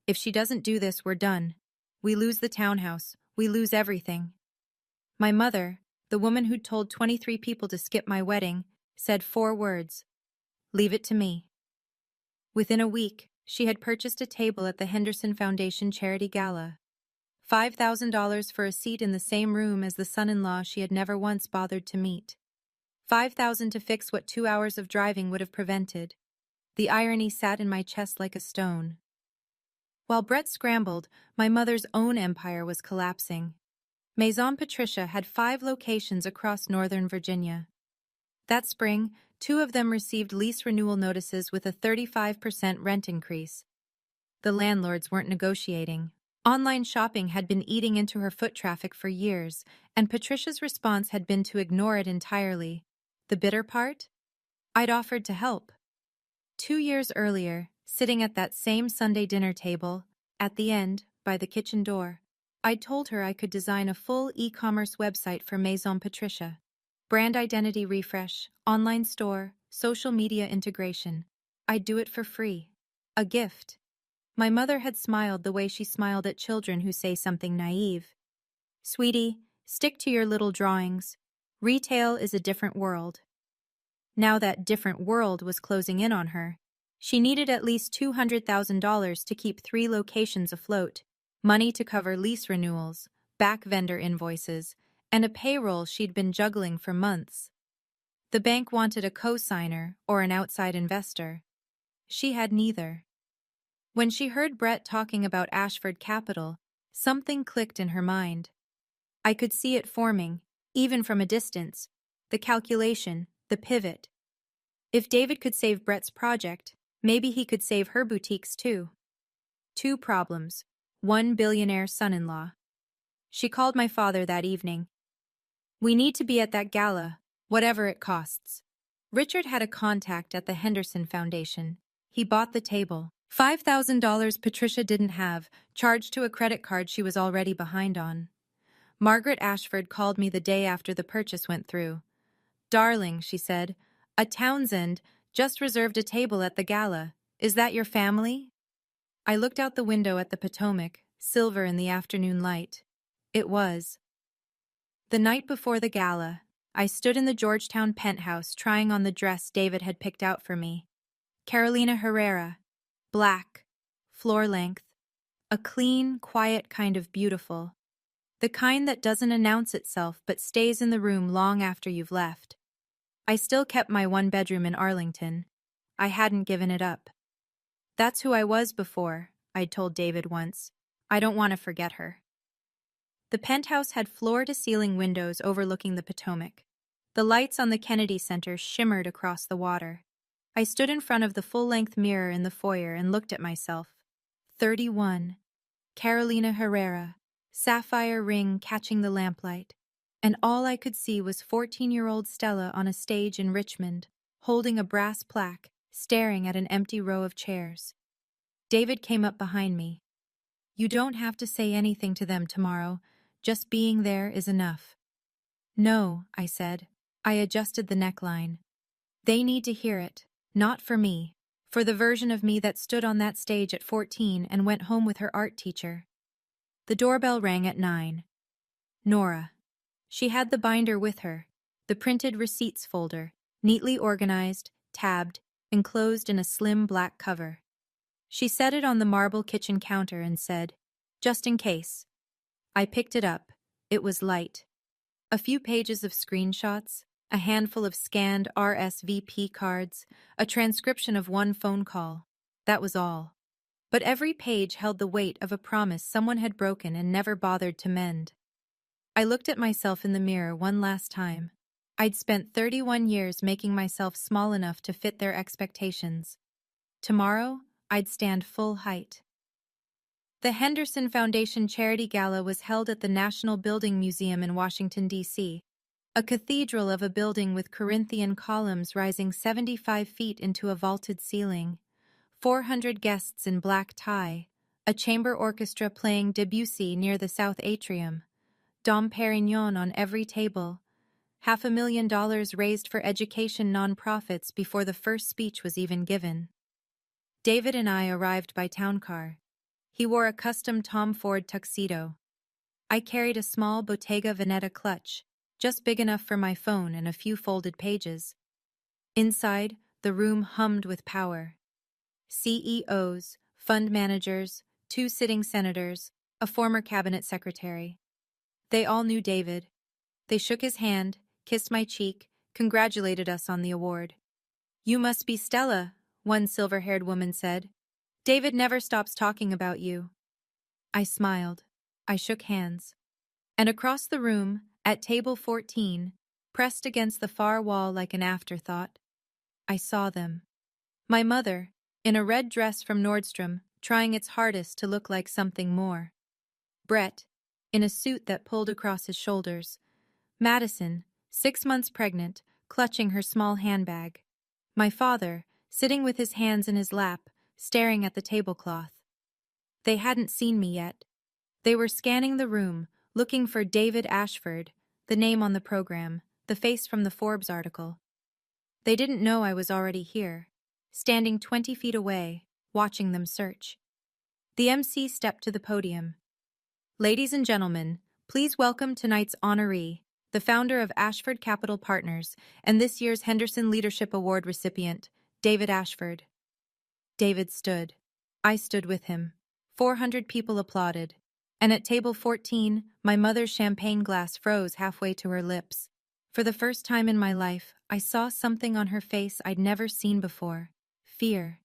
"If she doesn't do this, we're done. We lose the townhouse. We lose everything." My mother, the woman who'd told 23 people to skip my wedding, said 4 words: "Leave it to me." Within a week, she had purchased a table at the Henderson Foundation Charity Gala. $5,000 for a seat in the same room as the son-in-law she had never once bothered to meet. $5,000 to fix what 2 hours of driving would have prevented. The irony sat in my chest like a stone. While Brett scrambled, my mother's own empire was collapsing. Maison Patricia had 5 locations across Northern Virginia. That spring, 2 of them received lease renewal notices with a 35% rent increase. The landlords weren't negotiating. Online shopping had been eating into her foot traffic for years, and Patricia's response had been to ignore it entirely. The bitter part? I'd offered to help. 2 years earlier, sitting at that same Sunday dinner table, at the end, by the kitchen door, I'd told her I could design a full e-commerce website for Maison Patricia. Brand identity refresh, online store, social media integration. I'd do it for free. A gift. My mother had smiled the way she smiled at children who say something naive. "Sweetie, stick to your little drawings. Retail is a different world." Now that different world was closing in on her. She needed at least $200,000 to keep 3 locations afloat, money to cover lease renewals, back vendor invoices, and a payroll she'd been juggling for months. The bank wanted a co-signer or an outside investor. She had neither. When she heard Brett talking about Ashford Capital, something clicked in her mind. I could see it forming, even from a distance, the calculation, the pivot. If David could save Brett's project, maybe he could save her boutiques too. 2 problems. 1 billionaire son-in-law. She called my father that evening. "We need to be at that gala, whatever it costs." Richard had a contact at the Henderson Foundation. He bought the table. $5,000 Patricia didn't have, charged to a credit card she was already behind on. Margaret Ashford called me the day after the purchase went through. "Darling," she said, "a Townsend just reserved a table at the gala. Is that your family?" I looked out the window at the Potomac, silver in the afternoon light. It was. The night before the gala, I stood in the Georgetown penthouse trying on the dress David had picked out for me. Carolina Herrera. Black. Floor length. A clean, quiet kind of beautiful. The kind that doesn't announce itself but stays in the room long after you've left. I still kept my 1 bedroom in Arlington. I hadn't given it up. "That's who I was before," I'd told David once. "I don't want to forget her." The penthouse had floor-to-ceiling windows overlooking the Potomac. The lights on the Kennedy Center shimmered across the water. I stood in front of the full-length mirror in the foyer and looked at myself. 31. Carolina Herrera. Sapphire ring catching the lamplight. And all I could see was 14-year-old Stella on a stage in Richmond, holding a brass plaque, staring at an empty row of chairs. David came up behind me. "You don't have to say anything to them tomorrow. Just being there is enough." "No," I said. I adjusted the neckline. "They need to hear it. Not for me. For the version of me that stood on that stage at 14 and went home with her art teacher." The doorbell rang at 9. Nora. She had the binder with her, the printed receipts folder, neatly organized, tabbed, enclosed in a slim black cover. She set it on the marble kitchen counter and said, "Just in case." I picked it up. It was light. A few pages of screenshots, a handful of scanned RSVP cards, a transcription of one phone call. That was all. But every page held the weight of a promise someone had broken and never bothered to mend. I looked at myself in the mirror one last time. I'd spent 31 years making myself small enough to fit their expectations. Tomorrow, I'd stand full height. The Henderson Foundation Charity Gala was held at the National Building Museum in Washington, D.C., a cathedral of a building with Corinthian columns rising 75 feet into a vaulted ceiling, 400 guests in black tie, a chamber orchestra playing Debussy near the south atrium, Dom Perignon on every table, $500,000 raised for education nonprofits before the first speech was even given. David and I arrived by town car. He wore a custom Tom Ford tuxedo. I carried a small Bottega Veneta clutch, just big enough for my phone and a few folded pages. Inside, the room hummed with power. CEOs, fund managers, 2 sitting senators, a former cabinet secretary. They all knew David. They shook his hand, kissed my cheek, congratulated us on the award. "You must be Stella," one silver-haired woman said. "David never stops talking about you." I smiled. I shook hands. And across the room, at table 14, pressed against the far wall like an afterthought, I saw them. My mother, in a red dress from Nordstrom, trying its hardest to look like something more. Brett, in a suit that pulled across his shoulders. Madison, 6 months pregnant, clutching her small handbag. My father, sitting with his hands in his lap, staring at the tablecloth. They hadn't seen me yet. They were scanning the room, looking for David Ashford, the name on the program, the face from the Forbes article. They didn't know I was already here, standing 20 feet away, watching them search. The MC stepped to the podium. "Ladies and gentlemen, please welcome tonight's honoree, the founder of Ashford Capital Partners and this year's Henderson Leadership Award recipient, David Ashford." David stood. I stood with him. 400 people applauded. And at table 14, my mother's champagne glass froze halfway to her lips. For the first time in my life, I saw something on her face I'd never seen before. Fear.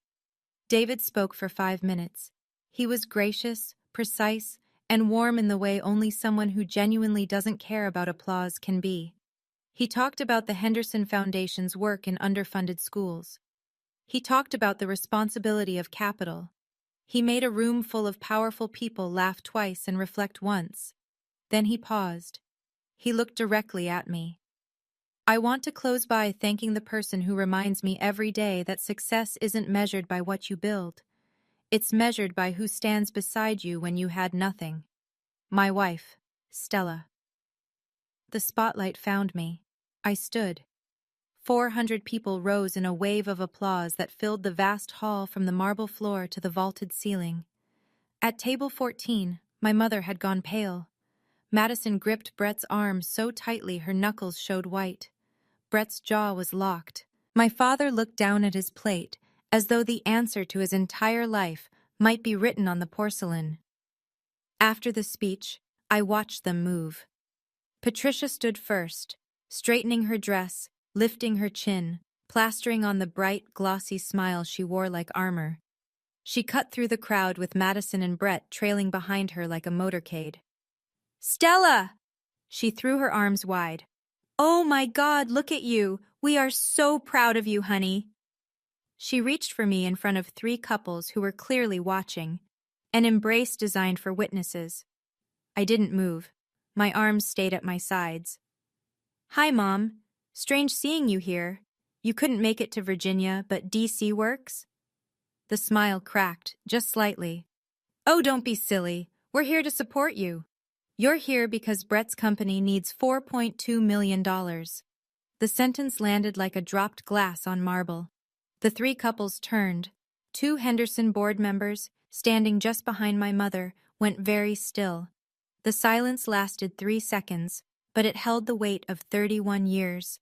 David spoke for 5 minutes. He was gracious, precise, and warm in the way only someone who genuinely doesn't care about applause can be. He talked about the Henderson Foundation's work in underfunded schools. He talked about the responsibility of capital. He made a room full of powerful people laugh twice and reflect once. Then he paused. He looked directly at me. "I want to close by thanking the person who reminds me every day that success isn't measured by what you build. It's measured by who stands beside you when you had nothing. My wife, Stella." The spotlight found me. I stood. 400 people rose in a wave of applause that filled the vast hall from the marble floor to the vaulted ceiling. At table 14, my mother had gone pale. Madison gripped Brett's arm so tightly her knuckles showed white. Brett's jaw was locked. My father looked down at his plate, as though the answer to his entire life might be written on the porcelain. After the speech, I watched them move. Patricia stood first, straightening her dress, lifting her chin, plastering on the bright, glossy smile she wore like armor. She cut through the crowd with Madison and Brett trailing behind her like a motorcade. "Stella!" She threw her arms wide. "Oh my God, look at you! We are so proud of you, honey!" She reached for me in front of 3 couples who were clearly watching, an embrace designed for witnesses. I didn't move. My arms stayed at my sides. "Hi, Mom. Strange seeing you here. You couldn't make it to Virginia, but DC works?" The smile cracked, just slightly. "Oh, don't be silly. We're here to support you. You're here because Brett's company needs $4.2 million. The sentence landed like a dropped glass on marble. The 3 couples turned. 2 Henderson board members, standing just behind my mother, went very still. The silence lasted 3 seconds, but it held the weight of 31 years.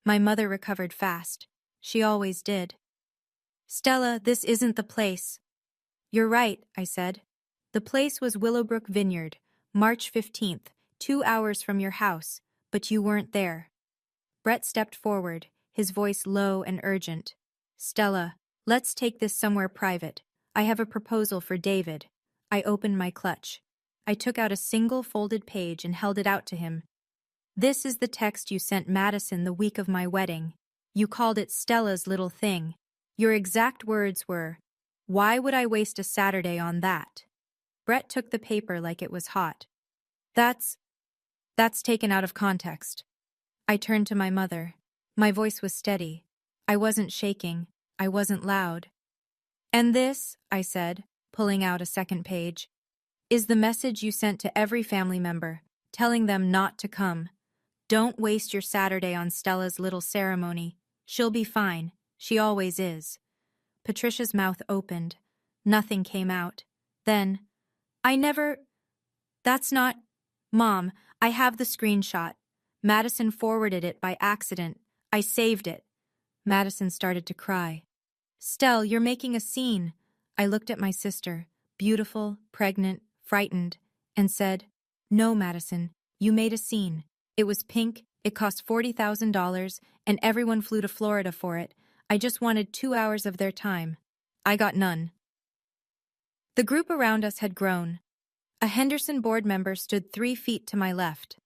My mother recovered fast. She always did. "Stella, this isn't the place." "You're right," I said. The place was Willowbrook Vineyard, March 15th, 2 hours from your house, but you weren't there. Brett stepped forward, his voice low and urgent. Stella, let's take this somewhere private. I have a proposal for David. I opened my clutch. I took out a single folded page and held it out to him. This is the text you sent Madison the week of my wedding. You called it Stella's little thing. Your exact words were, "Why would I waste a Saturday on that?" Brett took the paper like it was hot. That's taken out of context. I turned to my mother. My voice was steady. I wasn't shaking. I wasn't loud. And this, I said, pulling out a second page, is the message you sent to every family member, telling them not to come. Don't waste your Saturday on Stella's little ceremony. She'll be fine. She always is. Patricia's mouth opened. Nothing came out. Then, That's not... Mom, I have the screenshot. Madison forwarded it by accident. I saved it. Madison started to cry. Stell, you're making a scene. I looked at my sister, beautiful, pregnant, frightened, and said, No, Madison, you made a scene. It was pink, it cost $40,000, and everyone flew to Florida for it. I just wanted 2 hours of their time. I got none. The group around us had grown. A Henderson board member stood 3 feet to my left.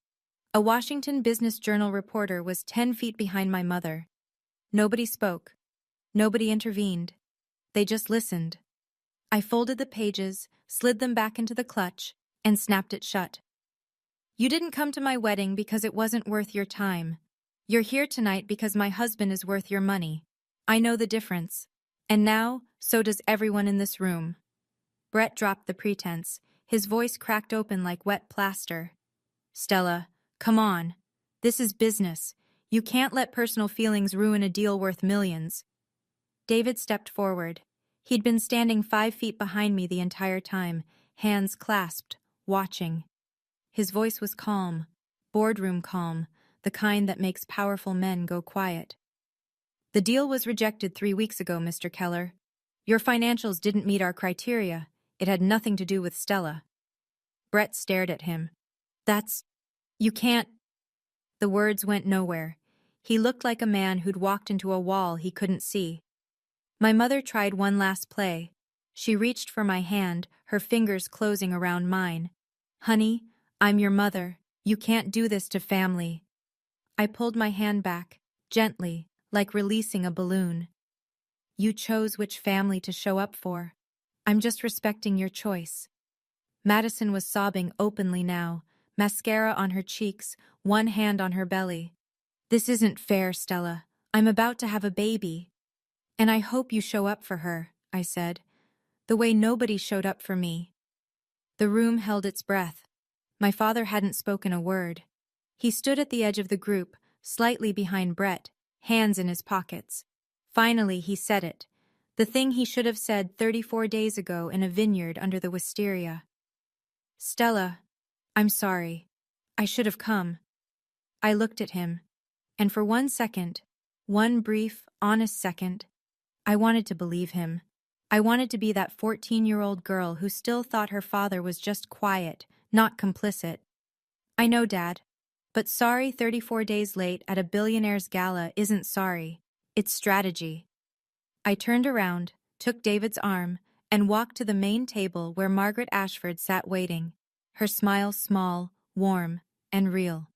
A Washington Business Journal reporter was 10 feet behind my mother. Nobody spoke. Nobody intervened. They just listened. I folded the pages, slid them back into the clutch, and snapped it shut. You didn't come to my wedding because it wasn't worth your time. You're here tonight because my husband is worth your money. I know the difference. And now, so does everyone in this room. Brett dropped the pretense. His voice cracked open like wet plaster. Stella, come on. This is business. You can't let personal feelings ruin a deal worth millions. David stepped forward. He'd been standing 5 feet behind me the entire time, hands clasped, watching. His voice was calm, boardroom calm, the kind that makes powerful men go quiet. The deal was rejected 3 weeks ago, Mr. Keller. Your financials didn't meet our criteria. It had nothing to do with Stella. Brett stared at him. You can't... The words went nowhere. He looked like a man who'd walked into a wall he couldn't see. My mother tried one last play. She reached for my hand, her fingers closing around mine. Honey, I'm your mother. You can't do this to family. I pulled my hand back, gently, like releasing a balloon. You chose which family to show up for. I'm just respecting your choice. Madison was sobbing openly now, mascara on her cheeks, one hand on her belly. This isn't fair, Stella. I'm about to have a baby. And I hope you show up for her, I said, the way nobody showed up for me. The room held its breath. My father hadn't spoken a word. He stood at the edge of the group, slightly behind Brett, hands in his pockets. Finally, he said it, the thing he should have said 34 days ago in a vineyard under the wisteria. Stella, I'm sorry. I should have come. I looked at him, and for 1 second, one brief, honest second, I wanted to believe him. I wanted to be that 14-year-old girl who still thought her father was just quiet, not complicit. I know, Dad, but sorry 34 days late at a billionaire's gala isn't sorry. It's strategy. I turned around, took David's arm, and walked to the main table where Margaret Ashford sat waiting, her smile small, warm, and real.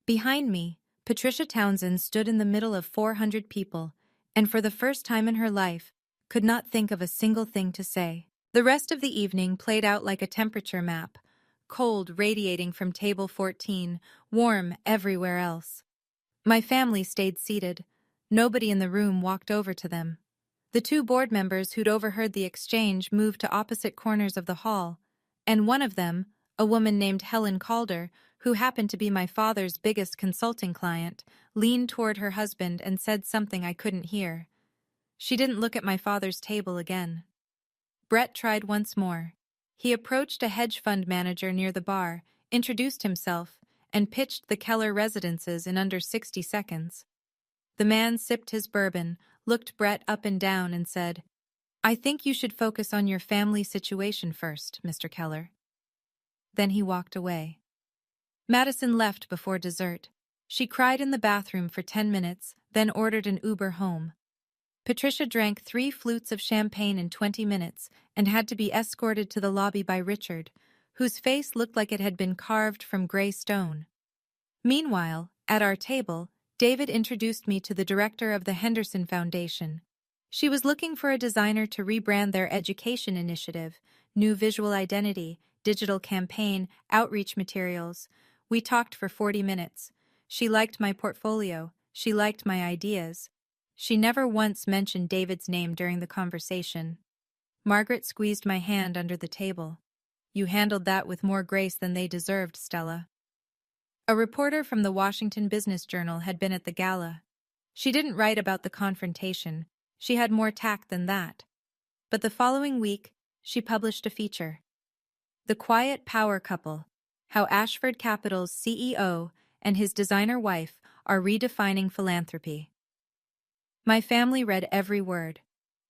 Behind me, Patricia Townsend stood in the middle of 400 people, and for the first time in her life, could not think of a single thing to say. The rest of the evening played out like a temperature map, cold radiating from table 14, warm everywhere else. My family stayed seated. Nobody in the room walked over to them. The 2 board members who'd overheard the exchange moved to opposite corners of the hall, and one of them, a woman named Helen Calder, who happened to be my father's biggest consulting client, leaned toward her husband and said something I couldn't hear. She didn't look at my father's table again. Brett tried once more. He approached a hedge fund manager near the bar, introduced himself, and pitched the Keller residences in under 60 seconds. The man sipped his bourbon, looked Brett up and down, and said, I think you should focus on your family situation first, Mr. Keller. Then he walked away. Madison left before dessert. She cried in the bathroom for 10 minutes, then ordered an Uber home. Patricia drank 3 flutes of champagne in 20 minutes and had to be escorted to the lobby by Richard, whose face looked like it had been carved from gray stone. Meanwhile, at our table, David introduced me to the director of the Henderson Foundation. She was looking for a designer to rebrand their education initiative, new visual identity, digital campaign, outreach materials. We talked for 40 minutes. She liked my portfolio. She liked my ideas. She never once mentioned David's name during the conversation. Margaret squeezed my hand under the table. You handled that with more grace than they deserved, Stella. A reporter from the Washington Business Journal had been at the gala. She didn't write about the confrontation. She had more tact than that. But the following week, she published a feature. The Quiet Power Couple: How Ashford Capital's CEO and his designer wife are redefining philanthropy. My family read every word.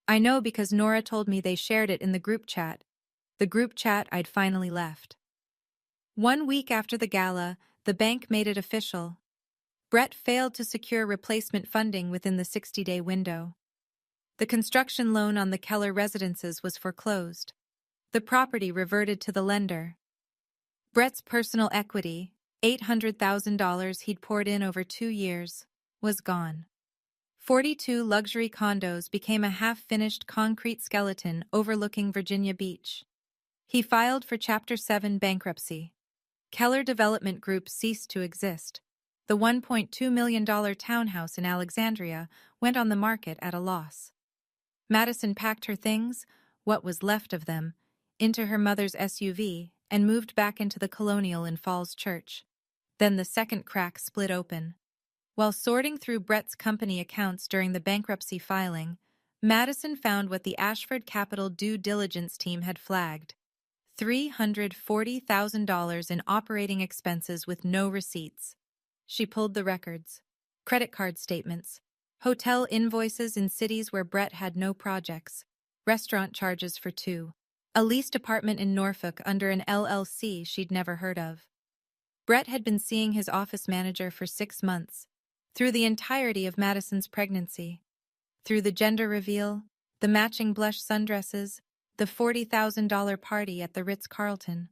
I know because Nora told me they shared it in the group chat I'd finally left. 1 week after the gala, the bank made it official. Brett failed to secure replacement funding within the 60-day window. The construction loan on the Keller residences was foreclosed. The property reverted to the lender. Brett's personal equity, $800,000 he'd poured in over 2 years, was gone. 42 luxury condos became a half-finished concrete skeleton overlooking Virginia Beach. He filed for Chapter 7 bankruptcy. Keller Development Group ceased to exist. The $1.2 million townhouse in Alexandria went on the market at a loss. Madison packed her things, what was left of them, into her mother's SUV and moved back into the Colonial in Falls Church. Then the second crack split open. While sorting through Brett's company accounts during the bankruptcy filing, Madison found what the Ashford Capital due diligence team had flagged: $340,000 in operating expenses with no receipts. She pulled the records: credit card statements, hotel invoices in cities where Brett had no projects, restaurant charges for 2, a leased apartment in Norfolk under an LLC she'd never heard of. Brett had been seeing his office manager for 6 months, through the entirety of Madison's pregnancy, through the gender reveal, the matching blush sundresses, the $40,000 party at the Ritz-Carlton.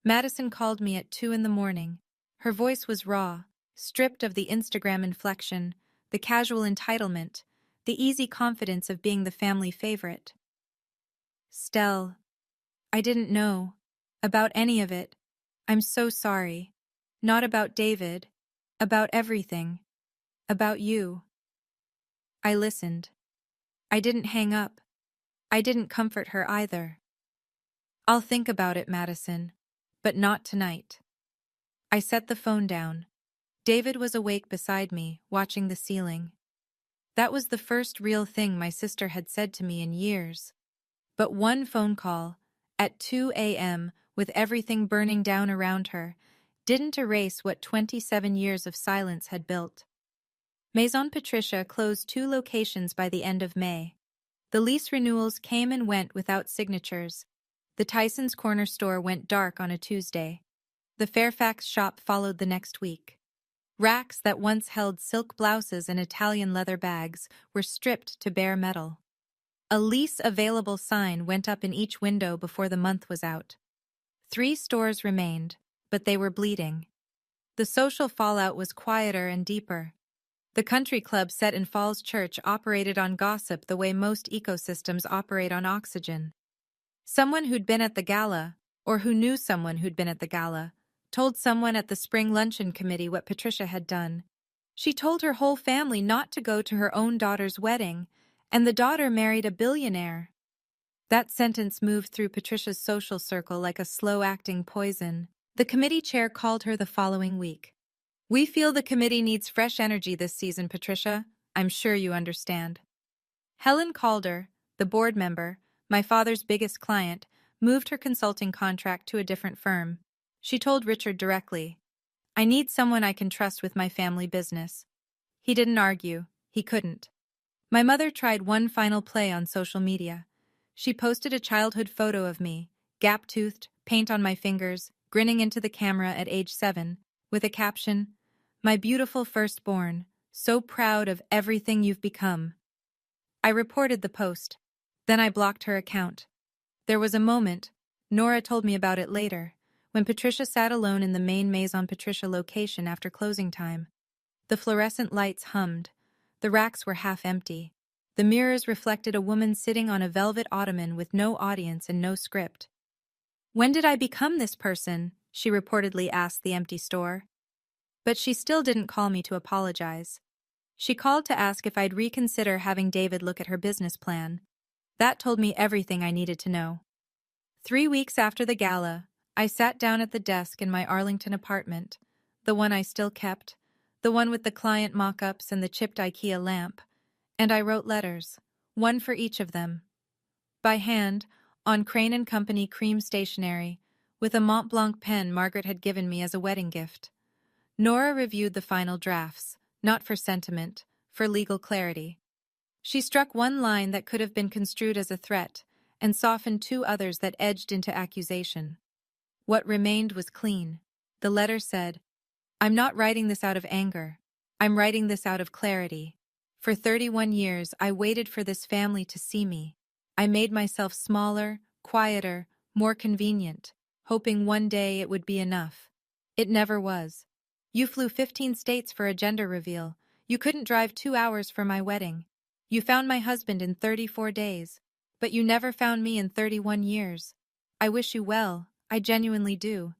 Madison called me at 2 in the morning. Her voice was raw, stripped of the Instagram inflection, the casual entitlement, the easy confidence of being the family favorite. Stell, I didn't know about any of it. I'm so sorry. Not about David, about everything. About you. I listened. I didn't hang up. I didn't comfort her either. I'll think about it, Madison, but not tonight. I set the phone down. David was awake beside me, watching the ceiling. That was the first real thing my sister had said to me in years. But one phone call, at 2 a.m., with everything burning down around her, didn't erase what 27 years of silence had built. Maison Patricia closed 2 locations by the end of May. The lease renewals came and went without signatures. The Tyson's Corner store went dark on a Tuesday. The Fairfax shop followed the next week. Racks that once held silk blouses and Italian leather bags were stripped to bare metal. A lease available sign went up in each window before the month was out. 3 stores remained, but they were bleeding. The social fallout was quieter and deeper. The country club set in Falls Church operated on gossip the way most ecosystems operate on oxygen. Someone who'd been at the gala, or who knew someone who'd been at the gala, told someone at the spring luncheon committee what Patricia had done. She told her whole family not to go to her own daughter's wedding, and the daughter married a billionaire. That sentence moved through Patricia's social circle like a slow-acting poison. The committee chair called her the following week. "We feel the committee needs fresh energy this season, Patricia. I'm sure you understand." Helen Calder, the board member, my father's biggest client, moved her consulting contract to a different firm. She told Richard directly, "I need someone I can trust with my family business." He didn't argue. He couldn't. My mother tried one final play on social media. She posted a childhood photo of me, gap-toothed, paint on my fingers, grinning into the camera at age 7, with a caption, "My beautiful firstborn, so proud of everything you've become." I reported the post. Then I blocked her account. There was a moment, Nora told me about it later, when Patricia sat alone in the main Maison Patricia location after closing time. The fluorescent lights hummed. The racks were half empty. The mirrors reflected a woman sitting on a velvet ottoman with no audience and no script. "When did I become this person?" she reportedly asked the empty store. But she still didn't call me to apologize. She called to ask if I'd reconsider having David look at her business plan. That told me everything I needed to know. 3 weeks after the gala, I sat down at the desk in my Arlington apartment, the one I still kept, the one with the client mock-ups and the chipped IKEA lamp, and I wrote letters, one for each of them. By hand, on Crane & Company cream stationery, with a Mont Blanc pen Margaret had given me as a wedding gift. Nora reviewed the final drafts, not for sentiment, for legal clarity. She struck one line that could have been construed as a threat, and softened 2 others that edged into accusation. What remained was clean. The letter said, "I'm not writing this out of anger. I'm writing this out of clarity. For 31 years, I waited for this family to see me. I made myself smaller, quieter, more convenient, hoping one day it would be enough. It never was. You flew 15 states for a gender reveal. You couldn't drive 2 hours for my wedding. You found my husband in 34 days, but you never found me in 31 years. I wish you well, I genuinely do.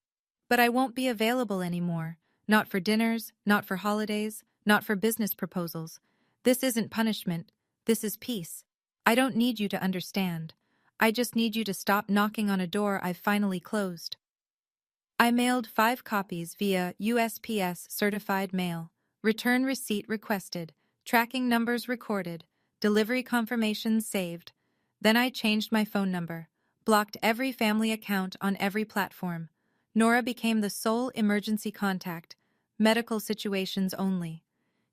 But I won't be available anymore. Not for dinners, not for holidays, not for business proposals. This isn't punishment. This is peace. I don't need you to understand. I just need you to stop knocking on a door I've finally closed." I mailed 5 copies via USPS certified mail. Return receipt requested. Tracking numbers recorded. Delivery confirmations saved. Then I changed my phone number. Blocked every family account on every platform. Nora became the sole emergency contact. Medical situations only.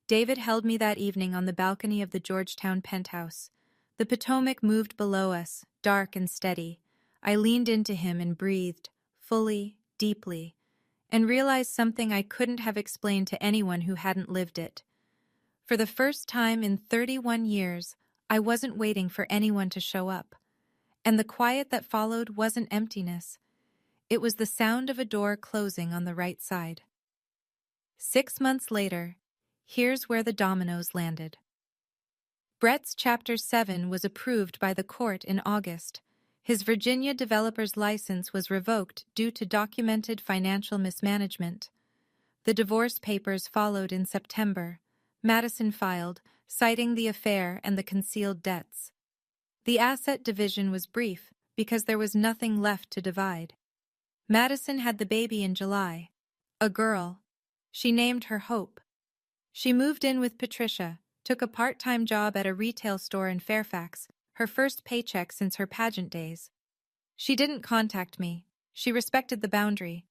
David held me that evening on the balcony of the Georgetown penthouse. The Potomac moved below us, dark and steady. I leaned into him and breathed, fully, deeply, and realized something I couldn't have explained to anyone who hadn't lived it. For the first time in 31 years, I wasn't waiting for anyone to show up. And the quiet that followed wasn't emptiness. It was the sound of a door closing on the right side. 6 months later, here's where the dominoes landed. Brett's Chapter 7 was approved by the court in August. His Virginia developer's license was revoked due to documented financial mismanagement. The divorce papers followed in September. Madison filed, citing the affair and the concealed debts. The asset division was brief because there was nothing left to divide. Madison had the baby in July. A girl. She named her Hope. She moved in with Patricia, took a part-time job at a retail store in Fairfax, her first paycheck since her pageant days. She didn't contact me. She respected the boundary.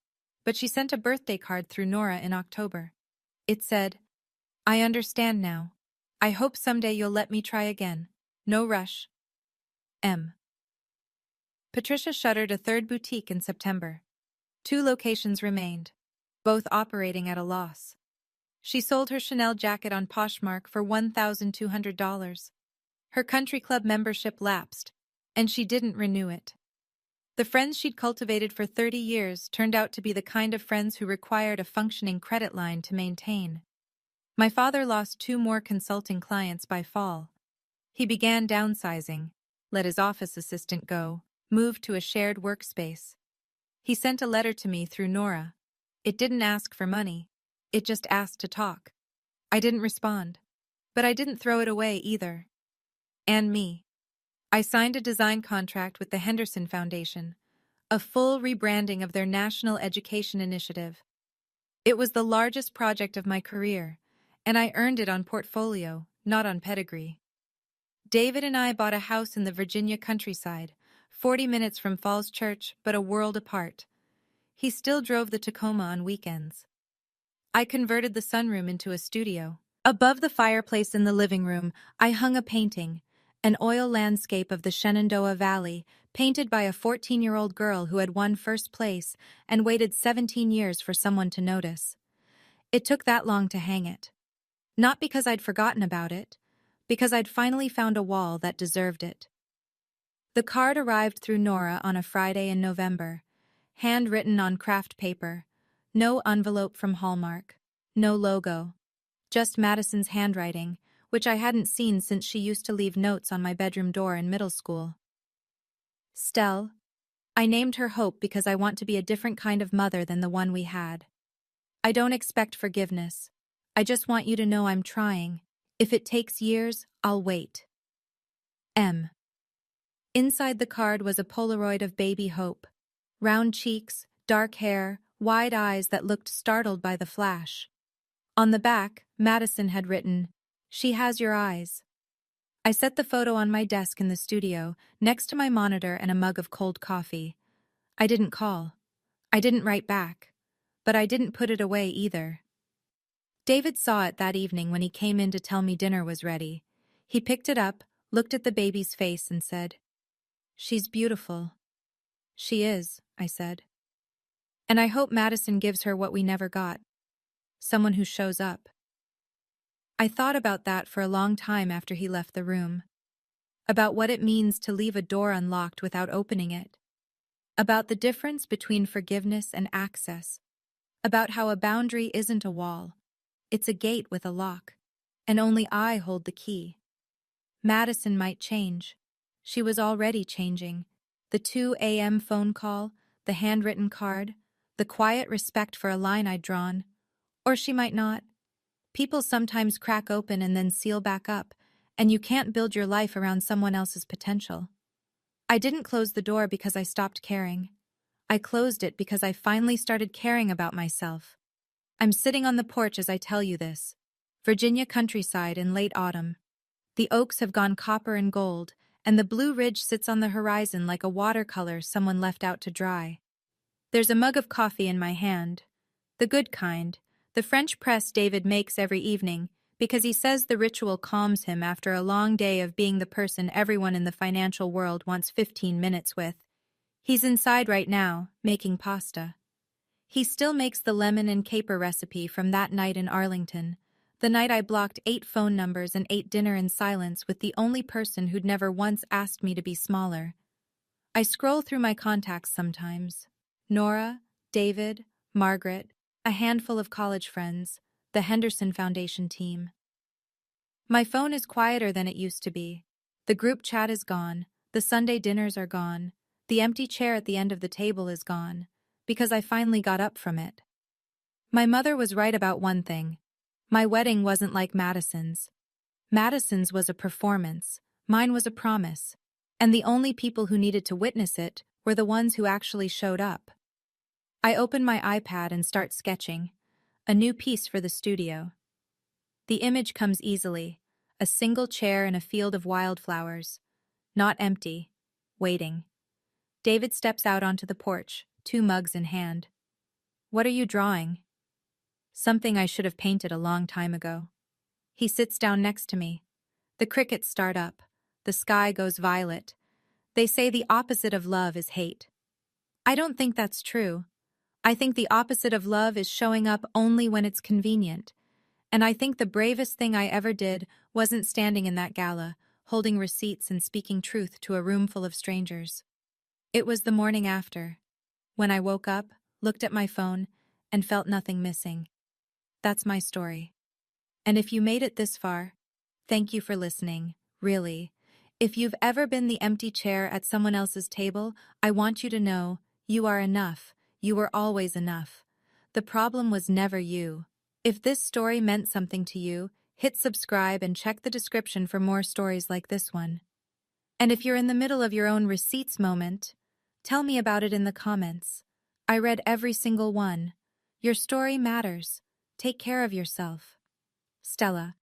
But she sent a birthday card through Nora in October. It said, "I understand now. I hope someday you'll let me try again. No rush. M." Patricia shuttered a 3rd boutique in September. 2 locations remained, both operating at a loss. She sold her Chanel jacket on Poshmark for $1,200. Her country club membership lapsed, and she didn't renew it. The friends she'd cultivated for 30 years turned out to be the kind of friends who required a functioning credit line to maintain. My father lost 2 more consulting clients by fall. He began downsizing, let his office assistant go, moved to a shared workspace. He sent a letter to me through Nora. It didn't ask for money. It just asked to talk. I didn't respond. But I didn't throw it away either. And me. I signed a design contract with the Henderson Foundation, a full rebranding of their national education initiative. It was the largest project of my career, and I earned it on portfolio, not on pedigree. David and I bought a house in the Virginia countryside, 40 minutes from Falls Church, but a world apart. He still drove the Tacoma on weekends. I converted the sunroom into a studio. Above the fireplace in the living room, I hung a painting, an oil landscape of the Shenandoah Valley, painted by a 14-year-old girl who had won first place and waited 17 years for someone to notice. It took that long to hang it. Not because I'd forgotten about it, because I'd finally found a wall that deserved it. The card arrived through Nora on a Friday in November, handwritten on craft paper, no envelope from Hallmark, no logo, just Madison's handwriting, which I hadn't seen since she used to leave notes on my bedroom door in middle school. Stell. I named her Hope because I want to be a different kind of mother than the one we had. I don't expect forgiveness. I just want you to know I'm trying. If it takes years, I'll wait. M. Inside the card was a Polaroid of baby Hope. Round cheeks, dark hair, wide eyes that looked startled by the flash. On the back, Madison had written, "She has your eyes." I set the photo on my desk in the studio, next to my monitor and a mug of cold coffee. I didn't call. I didn't write back. But I didn't put it away either. David saw it that evening when he came in to tell me dinner was ready. He picked it up, looked at the baby's face and said, "She's beautiful." "She is," I said. "And I hope Madison gives her what we never got. Someone who shows up." I thought about that for a long time after he left the room. About what it means to leave a door unlocked without opening it. About the difference between forgiveness and access. About how a boundary isn't a wall. It's a gate with a lock. And only I hold the key. Madison might change. She was already changing. The 2 a.m. phone call, the handwritten card, the quiet respect for a line I'd drawn. Or she might not. People sometimes crack open and then seal back up, and you can't build your life around someone else's potential. I didn't close the door because I stopped caring. I closed it because I finally started caring about myself. I'm sitting on the porch as I tell you this. Virginia countryside in late autumn. The oaks have gone copper and gold, and the Blue Ridge sits on the horizon like a watercolor someone left out to dry. There's a mug of coffee in my hand. The good kind, the French press David makes every evening, because he says the ritual calms him after a long day of being the person everyone in the financial world wants 15 minutes with. He's inside right now, making pasta. He still makes the lemon and caper recipe from that night in Arlington, the night I blocked 8 phone numbers and ate dinner in silence with the only person who'd never once asked me to be smaller. I scroll through my contacts sometimes. Nora, David, Margaret, a handful of college friends, the Henderson Foundation team. My phone is quieter than it used to be. The group chat is gone, the Sunday dinners are gone, the empty chair at the end of the table is gone, because I finally got up from it. My mother was right about one thing. My wedding wasn't like Madison's. Madison's was a performance, mine was a promise, and the only people who needed to witness it were the ones who actually showed up. I open my iPad and start sketching, a new piece for the studio. The image comes easily, a single chair in a field of wildflowers, not empty, waiting. David steps out onto the porch, 2 mugs in hand. "What are you drawing?" Something I should have painted a long time ago. He sits down next to me. The crickets start up. The sky goes violet. They say the opposite of love is hate. I don't think that's true. I think the opposite of love is showing up only when it's convenient. And I think the bravest thing I ever did wasn't standing in that gala, holding receipts and speaking truth to a room full of strangers. It was the morning after, when I woke up, looked at my phone, and felt nothing missing. That's my story. And if you made it this far, thank you for listening, really. If you've ever been the empty chair at someone else's table, I want you to know, you are enough. You were always enough. The problem was never you. If this story meant something to you, hit subscribe and check the description for more stories like this one. And if you're in the middle of your own receipts moment, tell me about it in the comments. I read every single one. Your story matters. Take care of yourself. Stella.